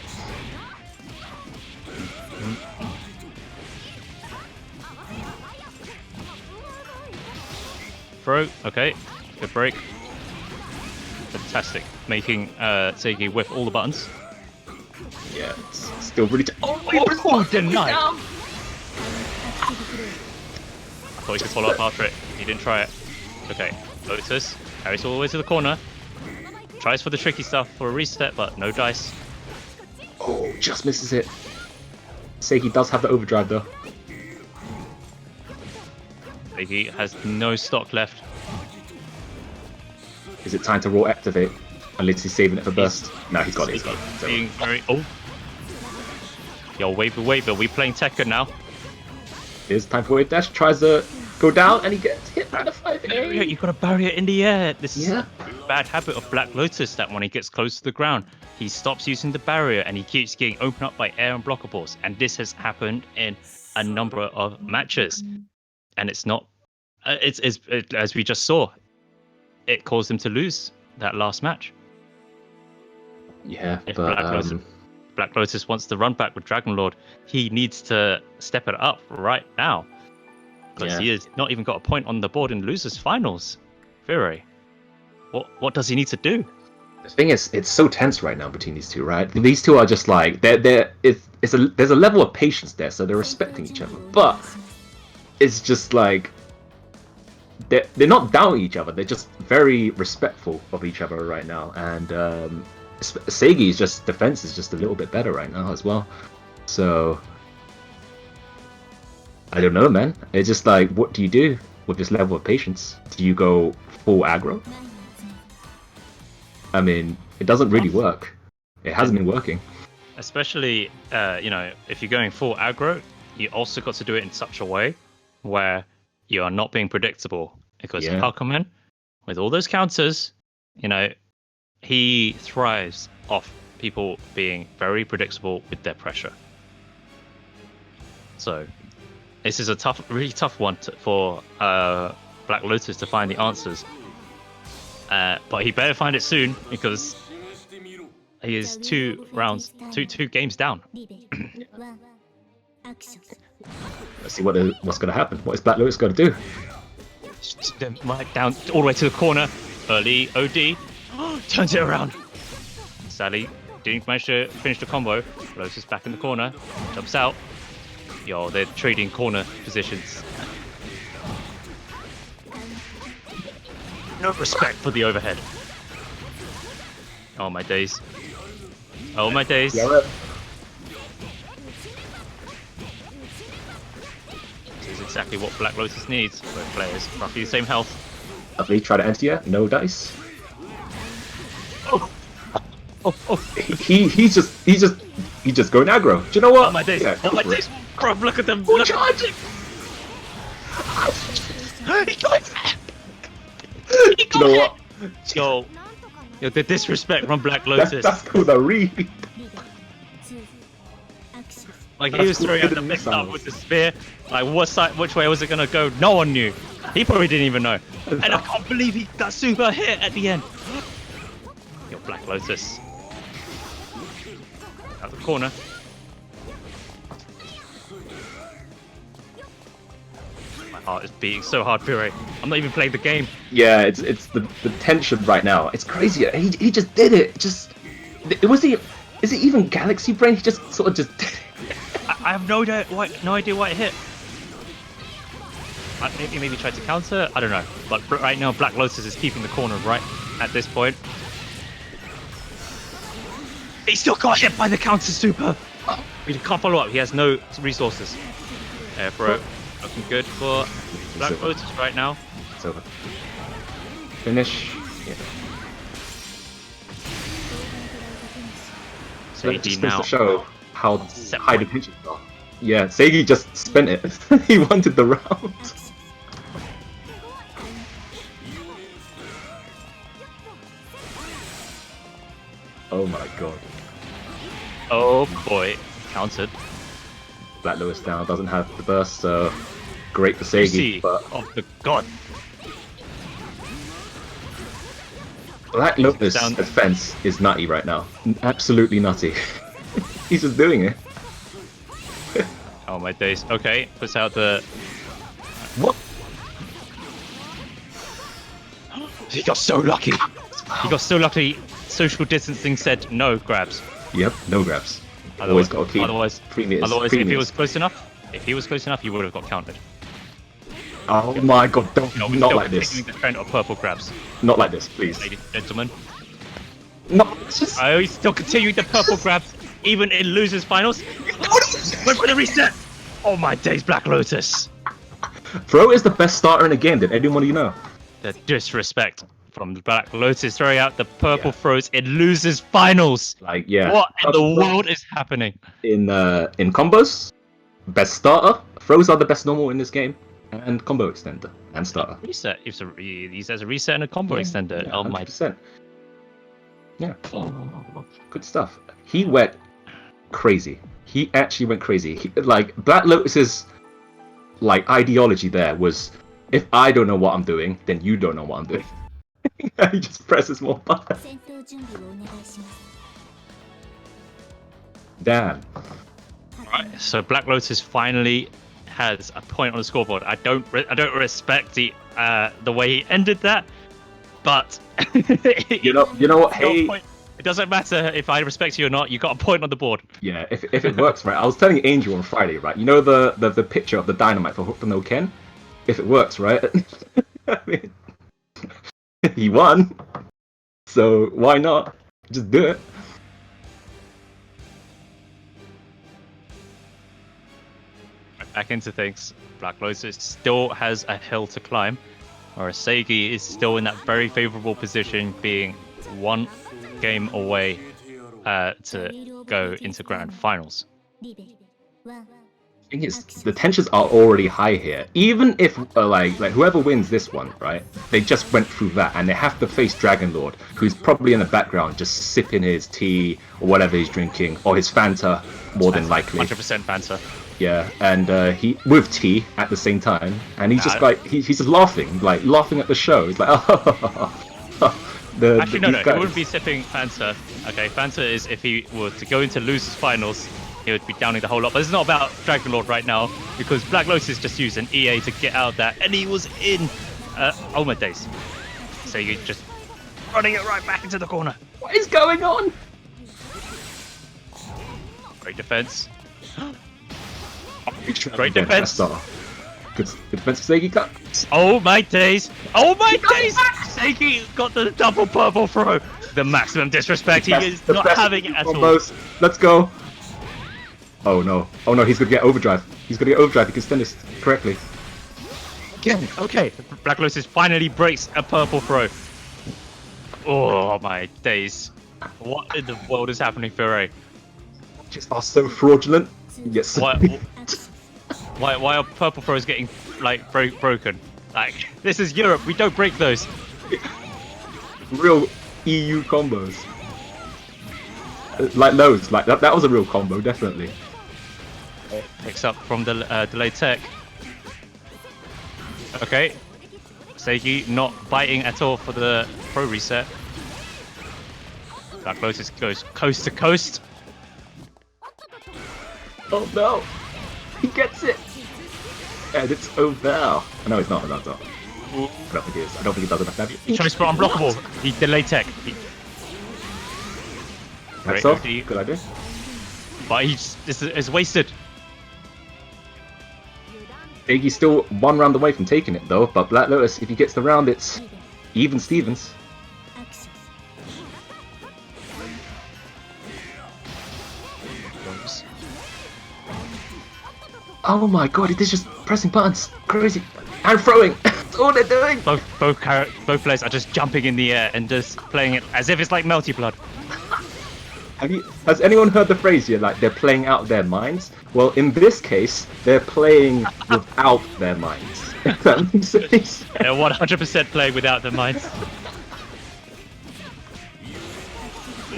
Throw, okay, good break. Fantastic, making Seigi whiff all the buttons. Yeah, it's still really. Denied! I thought he could follow up after it. He didn't try it. Okay, Lotus carries all the way to the corner. Tries for the tricky stuff for a reset, but no dice. Oh, just misses it. Seigi does have the overdrive though. Seigi has no stock left. Is it time to raw activate? Unless he's saving it for burst. No, he's got it. He's got it. Being very. Oh. Yo, wait, we playing Tekken now. Here's time for a dash. Tries to go down and he gets hit. You've got a barrier in the air. This is Yeah. a bad habit of Black Lotus, that when he gets close to the ground, he stops using the barrier and he keeps getting opened up by air and blockables. And this has happened in a number of matches. And it's not, as we just saw, it caused him to lose that last match. Yeah, If but Black Lotus wants to run back with Dragon Lord, he needs to step it up right now. Because he has not even got a point on the board in losers finals. Fury, what does he need to do? the thing is, it's so tense right now between these two, right? These two are just like there's a level of patience there, so they're respecting each other. But it's just like they're not doubting each other. They're just very respectful of each other right now. And Seigi's defense is just a little bit better right now as well. So I don't know, man. It's just like, what do you do with this level of patience? Do you go full aggro? I mean, it doesn't really work. It hasn't been working. Especially, if you're going full aggro, you also got to do it in such a way where you are not being predictable. Because Hakumen, with all those counters, he thrives off people being very predictable with their pressure. So this is a really tough one for Black Lotus to find the answers. But he better find it soon, because he is two games down. Let's see what's going to happen. What is Black Lotus going to do? Right down all the way to the corner. Early OD. Turns it around. Sadly, didn't manage to finish the combo. Lotus back in the corner. Jumps out. Yo, they're trading corner positions. No respect for the overhead. Oh my days. Oh my days. Yeah, This is exactly what Black Lotus needs. Both players roughly the same health. Lovely, try to enter you. No dice. Oh. He's just going aggro. Do you know what? Oh my days. Yeah, Oh my days. Bro, look at them. Full Look charge. He got it. He got You know what? Yo, the disrespect from Black Lotus. That's called a read. Like, he was throwing out the mix up with the spear. Like, which way was it gonna go? No one knew. He probably didn't even know. And I can't believe he got super hit at the end. Yo, Black Lotus. Out the corner. My heart is beating so hard, Puree. I'm not even playing the game. Yeah, it's the tension right now. It's crazy. He just did it. Is it even Galaxy Brain? He just sort of just did it. I have no idea why it hit. Maybe tried to counter. I don't know. But right now, Black Lotus is keeping the corner right at this point. He still got hit by the counter super. He can't follow up. He has no resources. Air throw. Looking good for Black Lotus right now. It's over. Finish. Yeah. So That just he goes now to show how high the point. tensions are. Yeah, Seigi just spent it. He wanted the round. Oh my god. Oh boy, countered. Black Lotus now doesn't have the burst, so great for Seigi. But Oh the god. Black Lotus down. defense is nutty right now. Absolutely nutty. He's just doing it. Oh my days. Okay, puts out the. What? He got so lucky. He got so lucky. Social distancing said no grabs. Yep, no grabs. Always got to keep Otherwise, 3 meters. if 3 he meters. was close enough, he would have got counted. Oh my god, don't, We're not still like this. continuing the trend of purple grabs, Not like this, please. ladies and gentlemen. No, it's just... I still continuing the purple grabs, even in losers finals. We're gonna reset. Oh my days, Black Lotus. Throw is the best starter in the game, did anyone you know? The disrespect from the Black Lotus throwing out the purple throws in losers finals. Like, yeah. What in the world is happening? In combos, best starter. Throws are the best normal in this game. And combo extender and starter. Reset. He says a reset and a combo extender. Yeah, Oh my. 100%. Yeah. Good stuff. He went crazy. He actually went crazy. Like Black Lotus's ideology there was, if I don't know what I'm doing, then you don't know what I'm doing. He just presses more buttons. Damn. Right. So Black Lotus finally has a point on the scoreboard. I don't respect the way he ended that, but you know what? Hey, it doesn't matter if I respect you or not. You got a point on the board. Yeah, if it works, right? I was telling Angel on Friday, right? You know the picture of the dynamite for Hook to No Ken? If it works, right? I mean, he won, so why not? Just do it. Back into things. Black Lotus still has a hill to climb, whereas Seigi is still in that very favorable position, being one game away to go into grand finals. Thing is, the tensions are already high here. Even if like whoever wins this one, right? They just went through that, and they have to face Dragon Lord, who's probably in the background just sipping his tea or whatever he's drinking, or his Fanta, more than likely. 100% Fanta. Yeah, and he with tea at the same time, and he's just like he's just laughing at the show. He's like, Actually, no, he wouldn't be sipping Fanta. Okay, Fanta is if he were to go into losers finals, he would be downing the whole lot. But it's not about Dragon Lord right now, because Black Lotus just used an EA to get out of that, and he was in oh my days. So you're just running it right back into the corner. What is going on? Great defense. Great defense. Good defense for Seigi cut. Oh my days! Oh my days! Seigi got the double purple throw. The maximum disrespect. He is not having it at all. Let's go. Oh no! Oh no! He's gonna get overdrive. He can send this correctly. Again. Okay. Black Lotus finally breaks a purple throw. Oh my days! What in the world is happening, Fure? Just are so fraudulent. Yes. Why are purple throws getting broken? Like, this is Europe. We don't break those. Real EU combos. Like those. Like that was a real combo, definitely. Picks up from the delayed tech. Okay. Seigi not biting at all for the pro reset. Black Lotus goes coast to coast. Oh no! He gets it! And it's over. No, it's not. No, it's not. I don't think it is. I don't think it does enough damage. He tries for unblockable. He delayed tech. That's off. Good idea. But it's wasted. Iggy's still one round away from taking it though, but Black Lotus, if he gets the round, it's even Stevens. Oh my god, it is just pressing buttons. Crazy. And throwing. That's all they're doing. Both players are just jumping in the air and just playing it as if it's like Melty Blood. Has anyone heard the phrase here, like they're playing out their minds? Well, in this case, they're playing without their minds. If that makes sense. They're 100% playing without their minds.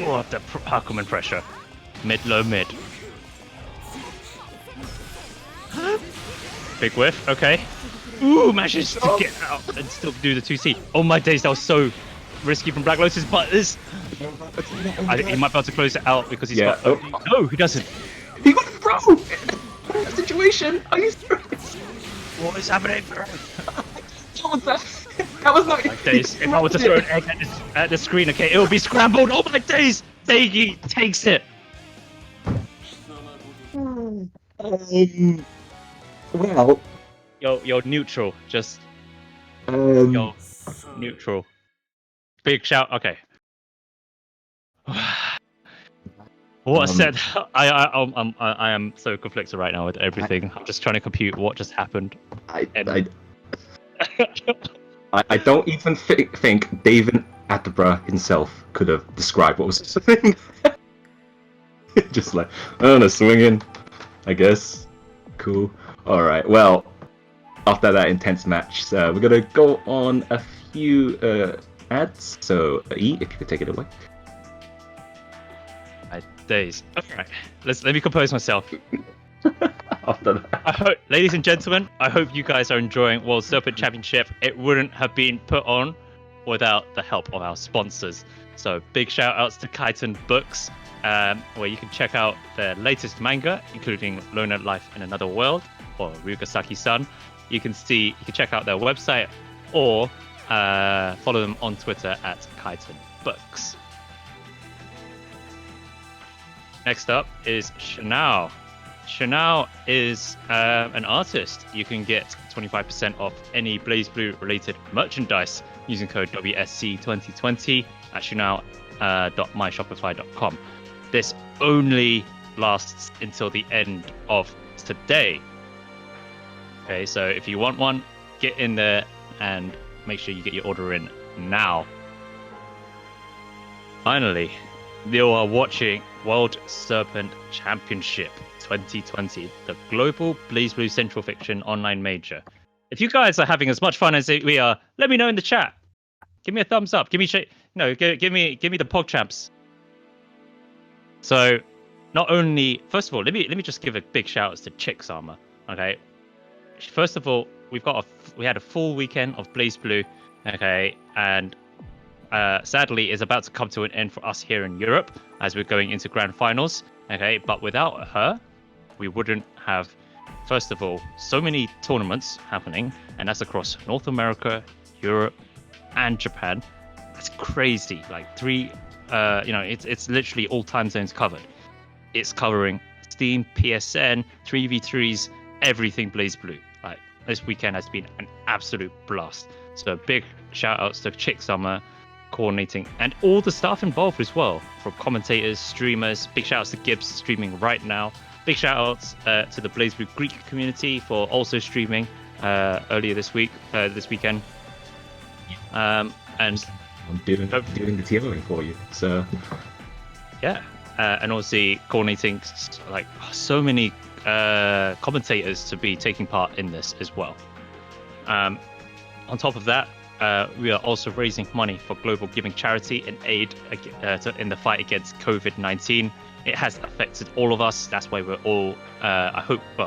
What the Hakuman pressure. Mid, low, mid. Big whiff, okay. Ooh, manages to get out and still do the 2C. Oh my days, that was so risky from Black Lotus, but this... I think he might be able to close it out because he's got... Oh. No, he doesn't. He got thrown! Situation! Are you serious? What is happening? What was that? That was not... My days, if I was to throw an egg at the screen, okay, it would be scrambled. Oh my days! Seigi takes it. Well... You're neutral, just... You're neutral. Big shout, okay. What said? I am so conflicted right now with everything. I'm just trying to compute what just happened. I don't even think David Attenborough himself could have described what was happening. Just like, I don't know, swinging, I guess. Cool. Alright, well, after that intense match. So we're gonna go on a few ads. So E, if you could take it away. My days. Alright, let me compose myself. After that. I hope, ladies and gentlemen, I hope you guys are enjoying World Serpent Championship. It wouldn't have been put on without the help of our sponsors. So big shout outs to Kaiten Books, where you can check out their latest manga, including Lona Life in Another World or Ryugasaki-san. You can check out their website or follow them on Twitter at Kaiten Books. Next up is Chanel. Chanel is an artist. You can get 25% off any BlazBlue related merchandise using code WSC2020 at chanel.myshopify.com. This only lasts until the end of today. Okay, so if you want one, get in there and make sure you get your order in now. Finally, you are watching World Serpent Championship 2020, the global BlazBlue Central Fiction online major. If you guys are having as much fun as we are, let me know in the chat. Give me a thumbs up. Give me give me the PogChamps. So, not only, first of all, let me just give a big shout out to Chicks Armor. Okay, first of all, we had a full weekend of BlazBlue. Okay, and sadly is about to come to an end for us here in Europe as we're going into grand finals. Okay, but without her, we wouldn't have, first of all, so many tournaments happening, and that's across North America, Europe, and Japan. That's crazy. Like it's literally all time zones covered. It's covering Steam, PSN, 3v3s, everything BlazBlue. Like, this weekend has been an absolute blast. So big shout outs to Chick Summer coordinating and all the staff involved as well, from commentators, streamers. Big shout outs to Gibbs streaming right now. Big shout outs to the BlazBlue Greek community for also streaming earlier this weekend. And I'm doing the TMOing for you. So yeah, and obviously coordinating like so many commentators to be taking part in this as well. On top of that, we are also raising money for global giving charity and aid in the fight against COVID-19. It has affected all of us. That's why we're all,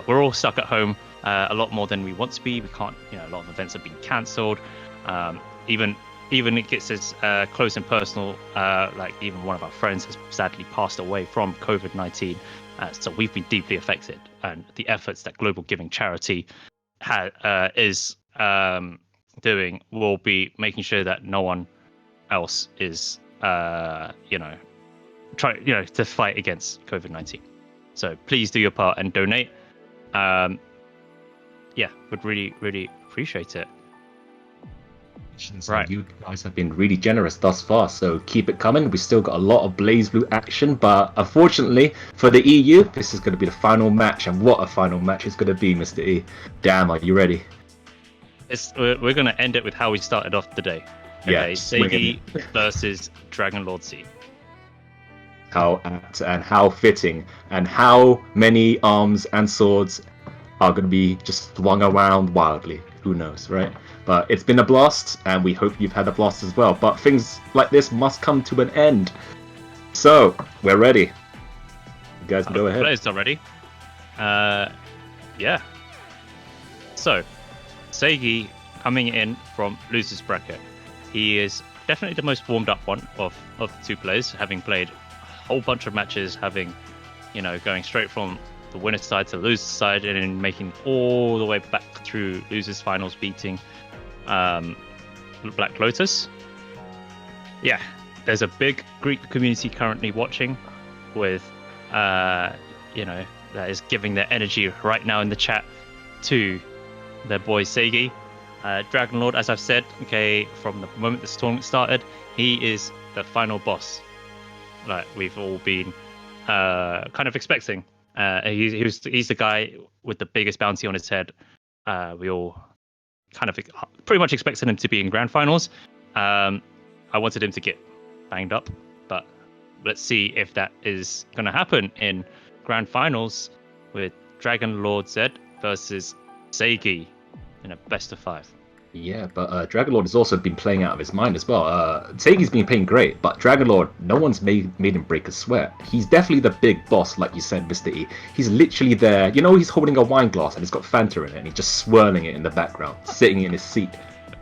we're all stuck at home a lot more than we want to be. We can't, a lot of events have been cancelled. Even it gets as close and personal. Like even one of our friends has sadly passed away from COVID-19. So we've been deeply affected. And the efforts that global giving charity is doing will be making sure that no one else is, to fight against COVID-19. So please do your part and donate. Would really, really appreciate it. Right. You guys have been really generous thus far, so keep it coming. We still got a lot of BlazBlue action, but unfortunately for the EU, this is going to be the final match, and what a final match it's going to be, Mr. E. Damn, are you ready? We're going to end it with how we started off the day. Okay, Yeah, Seigi versus Dragon Lord Z. How apt and how fitting, and how many arms and swords are going to be just swung around wildly. Who knows, right? But it's been a blast, and we hope you've had a blast as well. But things like this must come to an end. So, we're ready. You guys can go ahead. Players are ready. Yeah. So, Seigi coming in from loser's bracket. He is definitely the most warmed up one of the two players, having played a whole bunch of matches, having, going straight from the winner's side to the loser's side, and then making all the way back through losers finals, beating Black Lotus. Yeah, there's a big Greek community currently watching with, that is giving their energy right now in the chat to their boy Seigi. Dragon Lord, as I've said, okay, from the moment this tournament started, he is the final boss. Like we've all been kind of expecting. He's the guy with the biggest bounty on his head. We all kind of pretty much expected him to be in grand finals. I wanted him to get banged up, but let's see if that is going to happen in grand finals with Dragon Lord Z versus Seigi. in a best of 5. Yeah, but Dragonlord has also been playing out of his mind as well. Seigi's been playing great, but Dragonlord, no one's made him break a sweat. He's definitely the big boss, like you said, Mr. E. He's literally there. You know, he's holding a wine glass and it's got Fanta in it, and he's just swirling it in the background, sitting in his seat.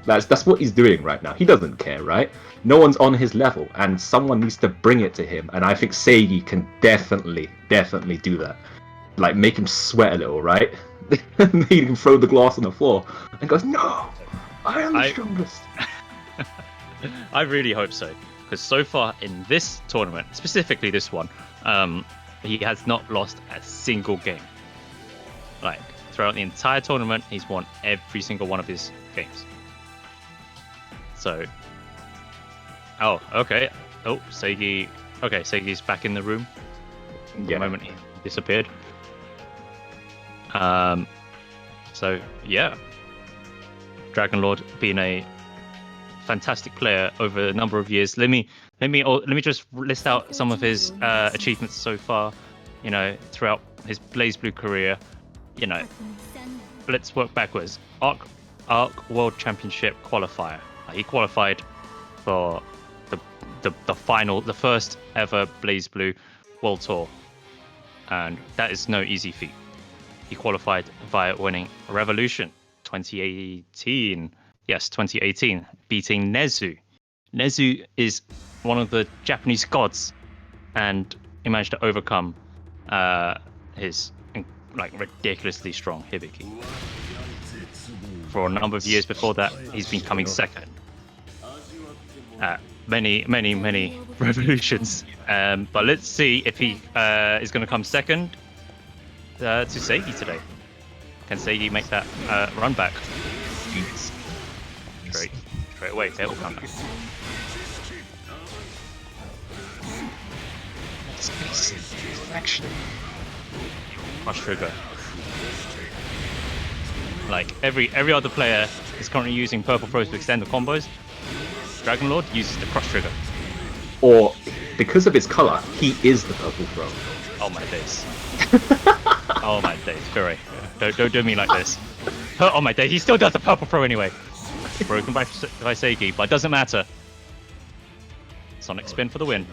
That's what he's doing right now. He doesn't care, right? No one's on his level, and someone needs to bring it to him. And I think Seigi can definitely do that. Like, make him sweat a little, right? Made him throw the glass on the floor and goes, "No, I am the strongest." I really hope so, because so far in this tournament, specifically this one, he has not lost a single game. Like, throughout the entire tournament, he's won every single one of his games. So, oh, okay. Oh, Seigi. Okay, Seigi's back in the room. Yeah. The moment he disappeared. So yeah, Dragonlord being a fantastic player over a number of years. Let me just list out some of his achievements so far. You know, throughout his BlazBlue career. You know, let's work backwards. Arc World Championship qualifier. He qualified for the final, the first ever BlazBlue World Tour, and that is no easy feat. He qualified via winning Revolution 2018. Yes, 2018, beating Nezu. Nezu is one of the Japanese gods, and he managed to overcome his ridiculously strong Hibiki. For a number of years before that, he's been coming second at many revolutions. But let's see if he is going to come second to Seigi today. Can Seigi make that run back? Straight away, it will come back. Crush trigger. Like every other player is currently using purple throws to extend the combos. Dragonlord uses the crush trigger. Or because of his color, he is the purple throw. Oh my days. Oh my days, Fury. Don't do me like this. Oh my days, he still does the purple throw anyway. Broken by Seigi, but it doesn't matter. Sonic spin for the win.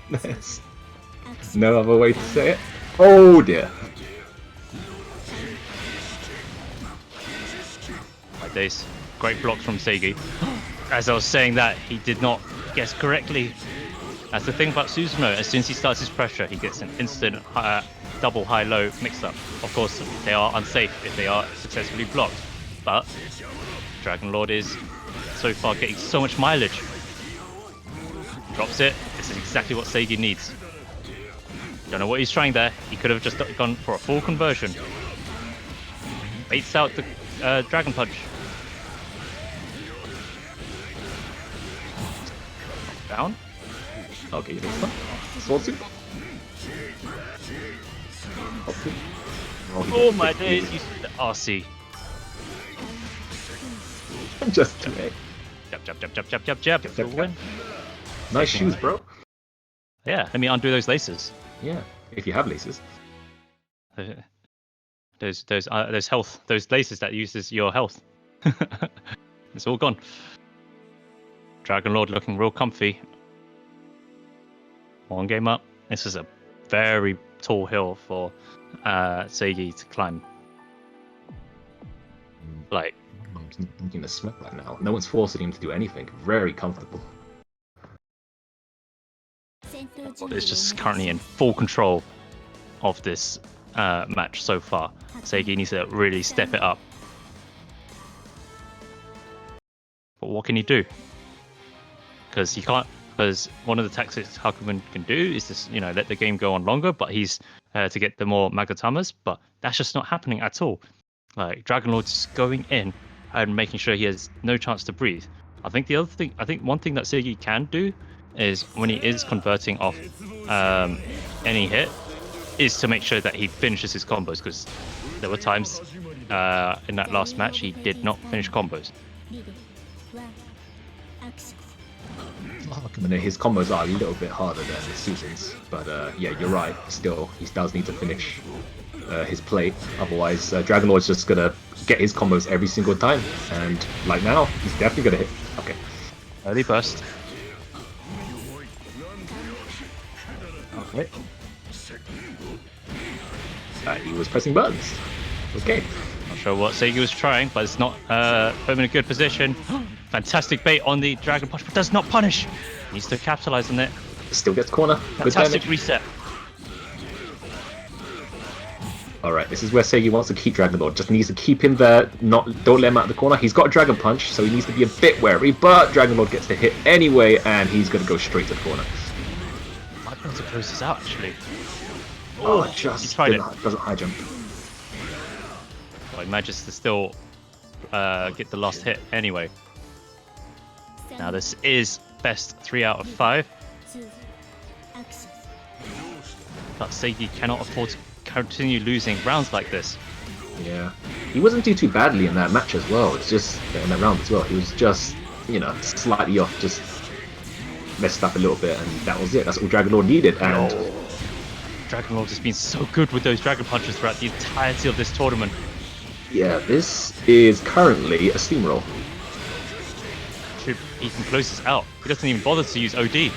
Nice. No other way to say it. Oh dear. My days. Great blocks from Seigi. As I was saying that, he did not guess correctly. That's the thing about Susanoo. As soon as he starts his pressure, he gets an instant double high-low mix-up. Of course, they are unsafe if they are successfully blocked. But Dragonlord is so far getting so much mileage. Drops it. This is exactly what Seigi needs. Don't know what he's trying there. He could have just gone for a full conversion. Baits out the Dragon Punch. Down. Okay, you next one. Sword Oh my days, you RC. Just too late. Jab. For the win. Nice shoes, bro. Yeah, let me undo those laces. Yeah, if you have laces. Those health, those laces that uses your health. It's all gone. Dragonlord looking real comfy. One game up. This is a very tall hill for Seigi to climb. Like, I'm making a sweat right now. No one's forcing him to do anything. Very comfortable. is just currently in full control of this match so far. Seigi needs to really step it up. But what can he do? Because he can't. Because one of the tactics Hakumen can do is just, let the game go on longer, but he's to get the more Magatamas. But that's just not happening at all. Like, Dragonlord's just going in and making sure he has no chance to breathe. I think one thing that Seigi can do is when he is converting off any hit, is to make sure that he finishes his combos, because there were times in that last match he did not finish combos. Oh, I mean, his combos are a little bit harder than Susan's, but yeah, you're right. Still, he does need to finish his play. Otherwise, Dragon Lord's just gonna get his combos every single time. And like now, he's definitely gonna hit. Okay. Early burst. Okay. He was pressing buttons. Okay. Not sure what Seigi was trying, but it's not put him in a good position. Fantastic bait on the Dragon Punch, but does not punish. Needs to capitalize on it. Still gets corner. Fantastic reset. Alright, this is where Seigi wants to keep Dragon Lord. Just needs to keep him there. Don't let him out of the corner. He's got a Dragon Punch, so he needs to be a bit wary, but Dragon Lord gets the hit anyway, and he's going to go straight to the corner. Might be able to close this out, actually. Oh, just he tried it. Doesn't high jump. Well, he manages to still get the last hit anyway. Now this is best 3 out of 5. But Seigi cannot afford to continue losing rounds like this. Yeah. He wasn't too badly in that match as well. It's just, in that round as well, he was just, you know, slightly off, just messed up a little bit, and that was it. That's all Dragon Lord needed, and... Dragon Lord has been so good with those Dragon Punches throughout the entirety of this tournament. Yeah, this is currently a steamroll. He can close this out. He doesn't even bother to use OD.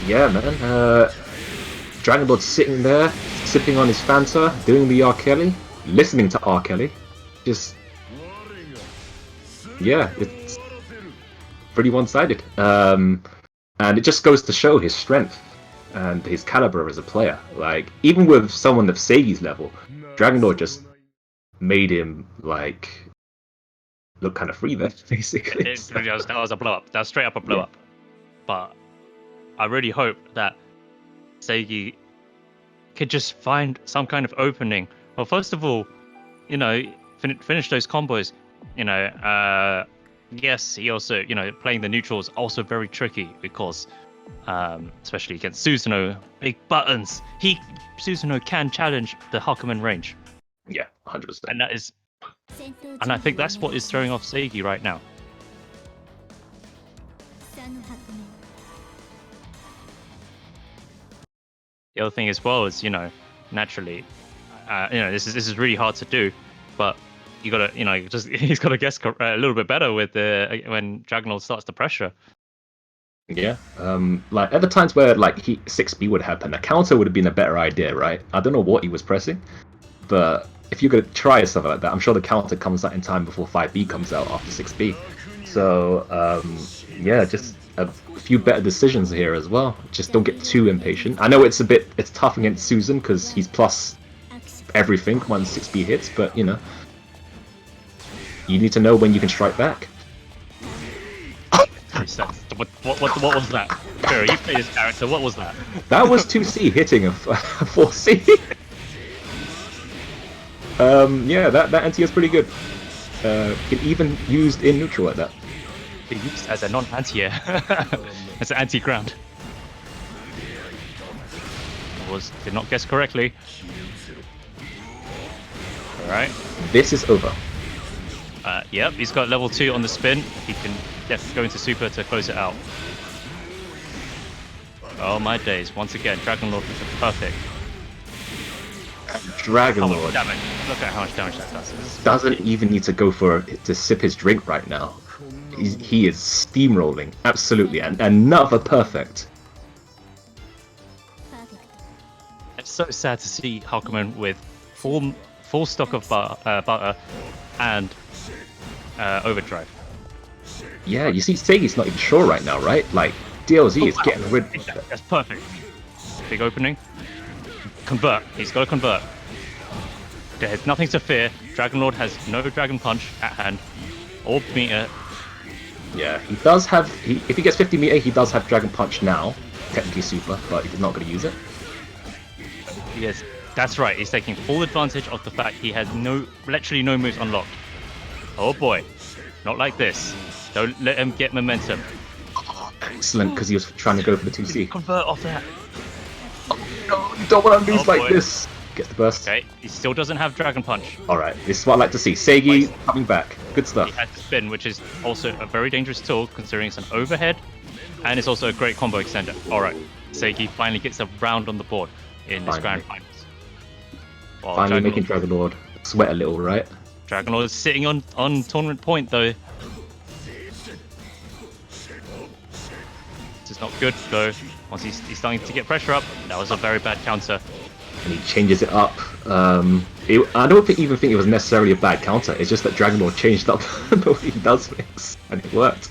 Yeah, man. Dragon Lord sitting there, sipping on his Fanta, doing the R. Kelly, listening to R. Kelly. Just... yeah, it's pretty one-sided. And it just goes to show his strength and his caliber as a player. Like, even with someone of Seigi's level, Dragon Lord just made him, like, look kind of free there, basically. That was a blow-up. That was straight up a blow-up. But I really hope that Seigi could just find some kind of opening. Well, first of all, you know, finish those combos. You know, yes, he also, you know, playing the neutral is also very tricky because, especially against Susanoo, big buttons. Susanoo can challenge the Hakumen range. Yeah, 100%. And that is, and I think that's what is throwing off Seigi right now. The other thing as well is, you know, naturally, you know, this is really hard to do, but you gotta, you know, just he's gotta guess a little bit better with when Dragon Lord starts the pressure. Yeah, like at the times where like 6B would happen, a counter would have been a better idea, right? I don't know what he was pressing, but if you're gonna try something like that, I'm sure the counter comes out in time before 5B comes out after 6B. So yeah, just a few better decisions here as well. Just don't get too impatient. I know it's tough against Susan because he's plus everything once 6B hits, but you know, you need to know when you can strike back. What was that? Kira, you played this character, what was that? That was 2C hitting a 4C. Yeah, that anti is pretty good. Can even used in neutral at that. Used as a non-anti-air. As an anti-ground. Did not guess correctly. Alright. This is over. Yep, he's got level 2 on the spin. He can go into super to close it out. Oh my days. Once again, Dragon Lord is perfect. Dragon Lord. Damage. Look at how much damage that does. Doesn't even need to go to sip his drink right now. He is steamrolling, absolutely, and another perfect. It's so sad to see Hakumen with full stock of butter and overdrive. Yeah, you see, Seigi's not even sure right now, right? Like DLZ is getting rid. That's perfect. Big opening. Convert. He's got to convert. There's nothing to fear. Dragon Lord has no Dragon Punch at hand. Orb meter. Yeah, he does have. If he gets 50 meter, he does have Dragon Punch now. Technically super, but he's not going to use it. Yes, that's right. He's taking full advantage of the fact he has literally no moves unlocked. Oh boy, not like this. Don't let him get momentum. Oh, excellent, because he was trying to go for the 2C. Convert off that. Oh, no, you don't want to lose like this. Gets the burst. Okay, he still doesn't have Dragon Punch. Alright, this is what I like to see. Seigi coming back. Good stuff. He has spin, which is also a very dangerous tool, considering it's an overhead And it's also a great combo extender. All right, Seiki finally gets a round on the board in this grand finals. Well, Finally making Dragon Lord sweat a little, right? Dragon Lord is sitting on tournament point though. This is not good though. Once he's starting to get pressure up, that was a very bad counter. And he changes it up. I don't even think it was necessarily a bad counter. It's just that Dragon Lord changed up the way he does things, and it worked.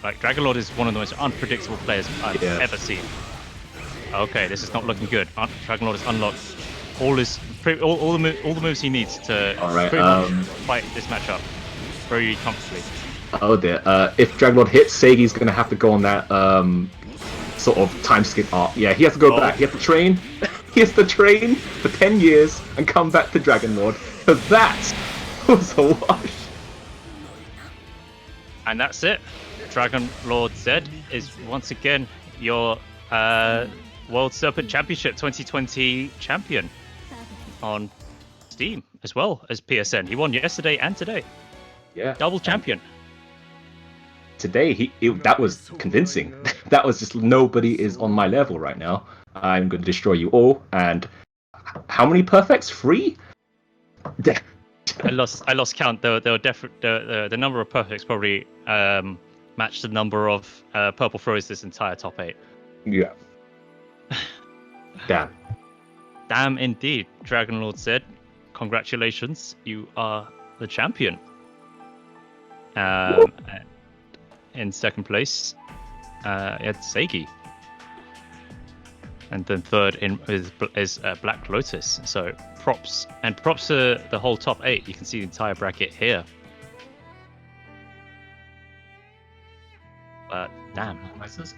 Like Dragon Lord is one of the most unpredictable players I've ever seen. Okay, this is not looking good. Dragon Lord is unlocked. All the moves he needs to pretty much fight this matchup very comfortably. Oh dear. If Dragon Lord hits, Seigi's gonna have to go on that sort of time skip arc. Yeah, he has to go back. He has to train. He has to train for 10 years and come back to Dragon Lord. Because that was a wash. And that's it. Dragon Lord Z is once again your World Serpent Championship 2020 champion on Steam as well as PSN. He won yesterday and today. Yeah. Double champion. Today, that was convincing. That was just nobody is on my level right now. I'm going to destroy you all. And how many perfects? 3? I lost count. There were the number of perfects probably matched the number of purple throws this entire top 8. Yeah. Damn. Damn indeed, Dragon Lord Z. Congratulations, you are the champion. In second place, it's Seigi. And then third is Black Lotus. So props to the whole top 8. You can see the entire bracket here. Damn.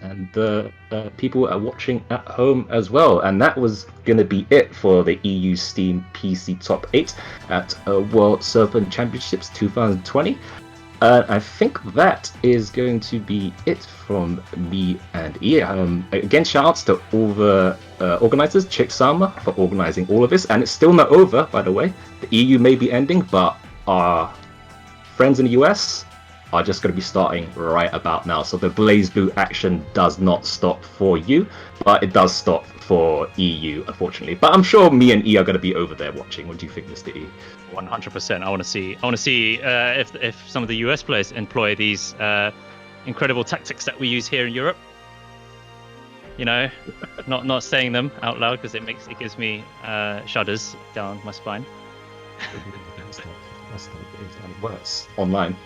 And the people are watching at home as well. And that was going to be it for the EU Steam PC Top 8 at World Serpent Championships 2020. I think that is going to be it from me and E. Again, shout outs to all the organizers, Chick-sama, for organizing all of this. And it's still not over, by the way. The EU may be ending, but our friends in the US are just going to be starting right about now. So the Blaze Blue action does not stop for you, but it does stop for EU, unfortunately. But I'm sure me and E are going to be over there watching. What do you think, Mr. E? 100%. I want to see if some of the US players employ these incredible tactics that we use here in Europe. You know, not saying them out loud because it gives me shudders down my spine. That's worse online.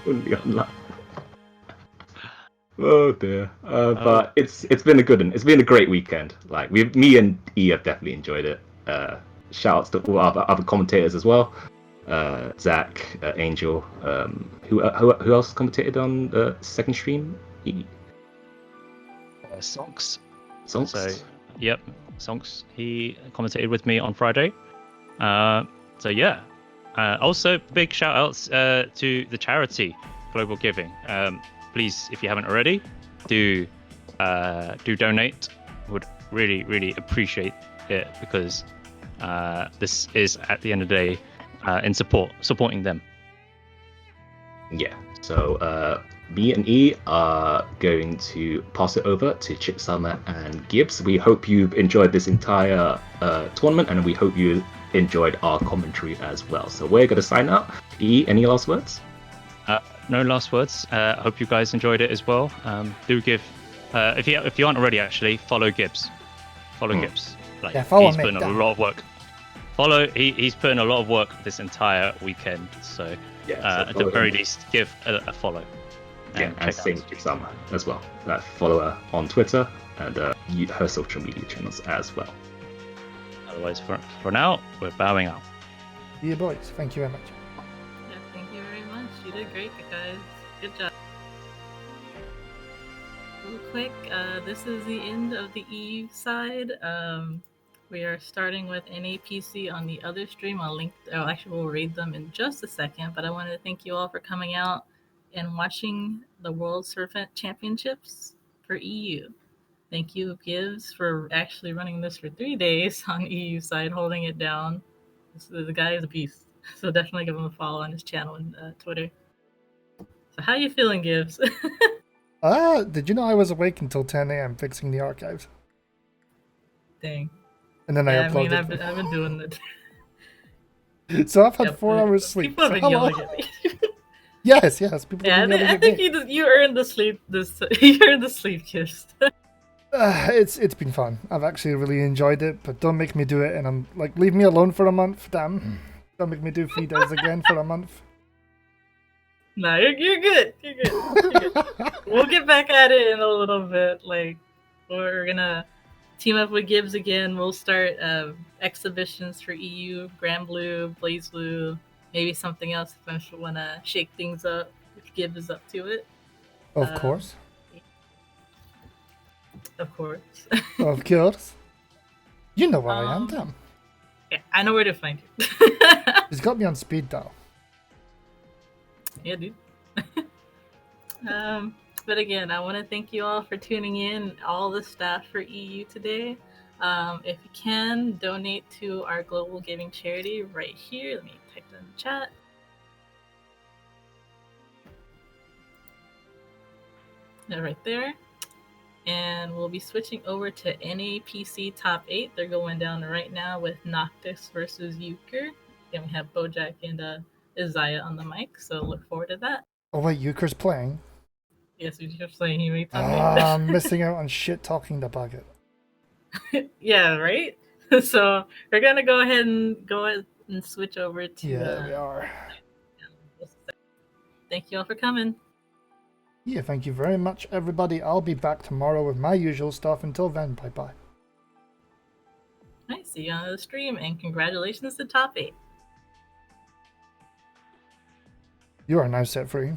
Only online. Oh dear. But it's been a good one. It's been a great weekend. Like me and E have definitely enjoyed it. Shout outs to all other commentators as well. Zach, Angel. Who else commentated on the second stream? Sonks. Sonks. So, yep, Sonks. He commentated with me on Friday. So yeah. Also, big shout outs to the charity Global Giving. Please, if you haven't already, do donate. Would really appreciate it because this is at the end of the day in supporting them. Yeah. So me and E are going to pass it over to Chick-sama and Gibbs. We hope you've enjoyed this entire tournament, and we hope you enjoyed our commentary as well. So we're going to sign out. E, any last words? No last words. Hope you guys enjoyed it as well. Do give, if you aren't already, actually follow Gibbs. Follow Gibbs. Like he's putting a lot of work. He's putting a lot of work this entire weekend. So, at the very least, give a follow. And same with Chick-sama as well. Follow her on Twitter and her social media channels as well. Otherwise, for now, we're bowing out. Yeah, boys. Thank you very much. Yeah, thank you very much. You did great, guys. Good job. Real quick, this is the end of the EU side. We are starting with NAPC on the other stream. We'll read them in just a second, but I wanted to thank you all for coming out and watching the World Serpent Championships for EU. Thank you, Gibbs, for actually running this for 3 days on EU side, holding it down. The guy is a beast, so definitely give him a follow on his channel and Twitter. So how you feeling, Gibbs? Did you know I was awake until 10 a.m. fixing the archives? Dang. And then Yeah, I I mean, uploaded. I've been doing it. So I've had Yep, 4 hours sleep. People have So been hello. yelling at me. Yes, people Yeah, have been yelling I at think me. you earned the sleep. You earned the sleep kiss. It's been fun. I've actually really enjoyed it, but don't make me do it. And I'm like, leave me alone for a month. Damn. Don't make me do 3 days again for a month. No, you're good. You're good. You're good. We'll get back at it in a little bit. Like, we're gonna team up with Gibbs again. We'll start exhibitions for EU, Grand Blue, Blaze Blue, maybe something else if I want to shake things up. If Gibbs is up to it, Of course. of course. Of course. You know where I am, damn. Yeah, I know where to find you. He's got me on speed dial. Yeah, dude. But again, I want to thank you all for tuning in, all the staff for EU today. If you can, donate to our global giving charity right here. Let me type that in the chat. Right there. And we'll be switching over to NAPC Top 8. They're going down right now with Noctis versus Euchre. Then we have Bojack and Isaiah on the mic, so look forward to that. Oh wait, Euchre's playing. Yes, we just saying he made top 8. I'm missing out on shit talking the bucket. Yeah, right? So we're gonna go ahead and switch over to Yeah, we are. Thank you all for coming. Yeah, thank you very much, everybody. I'll be back tomorrow with my usual stuff. Until then, bye-bye. I see you on the stream, and congratulations to top 8. You are now set free.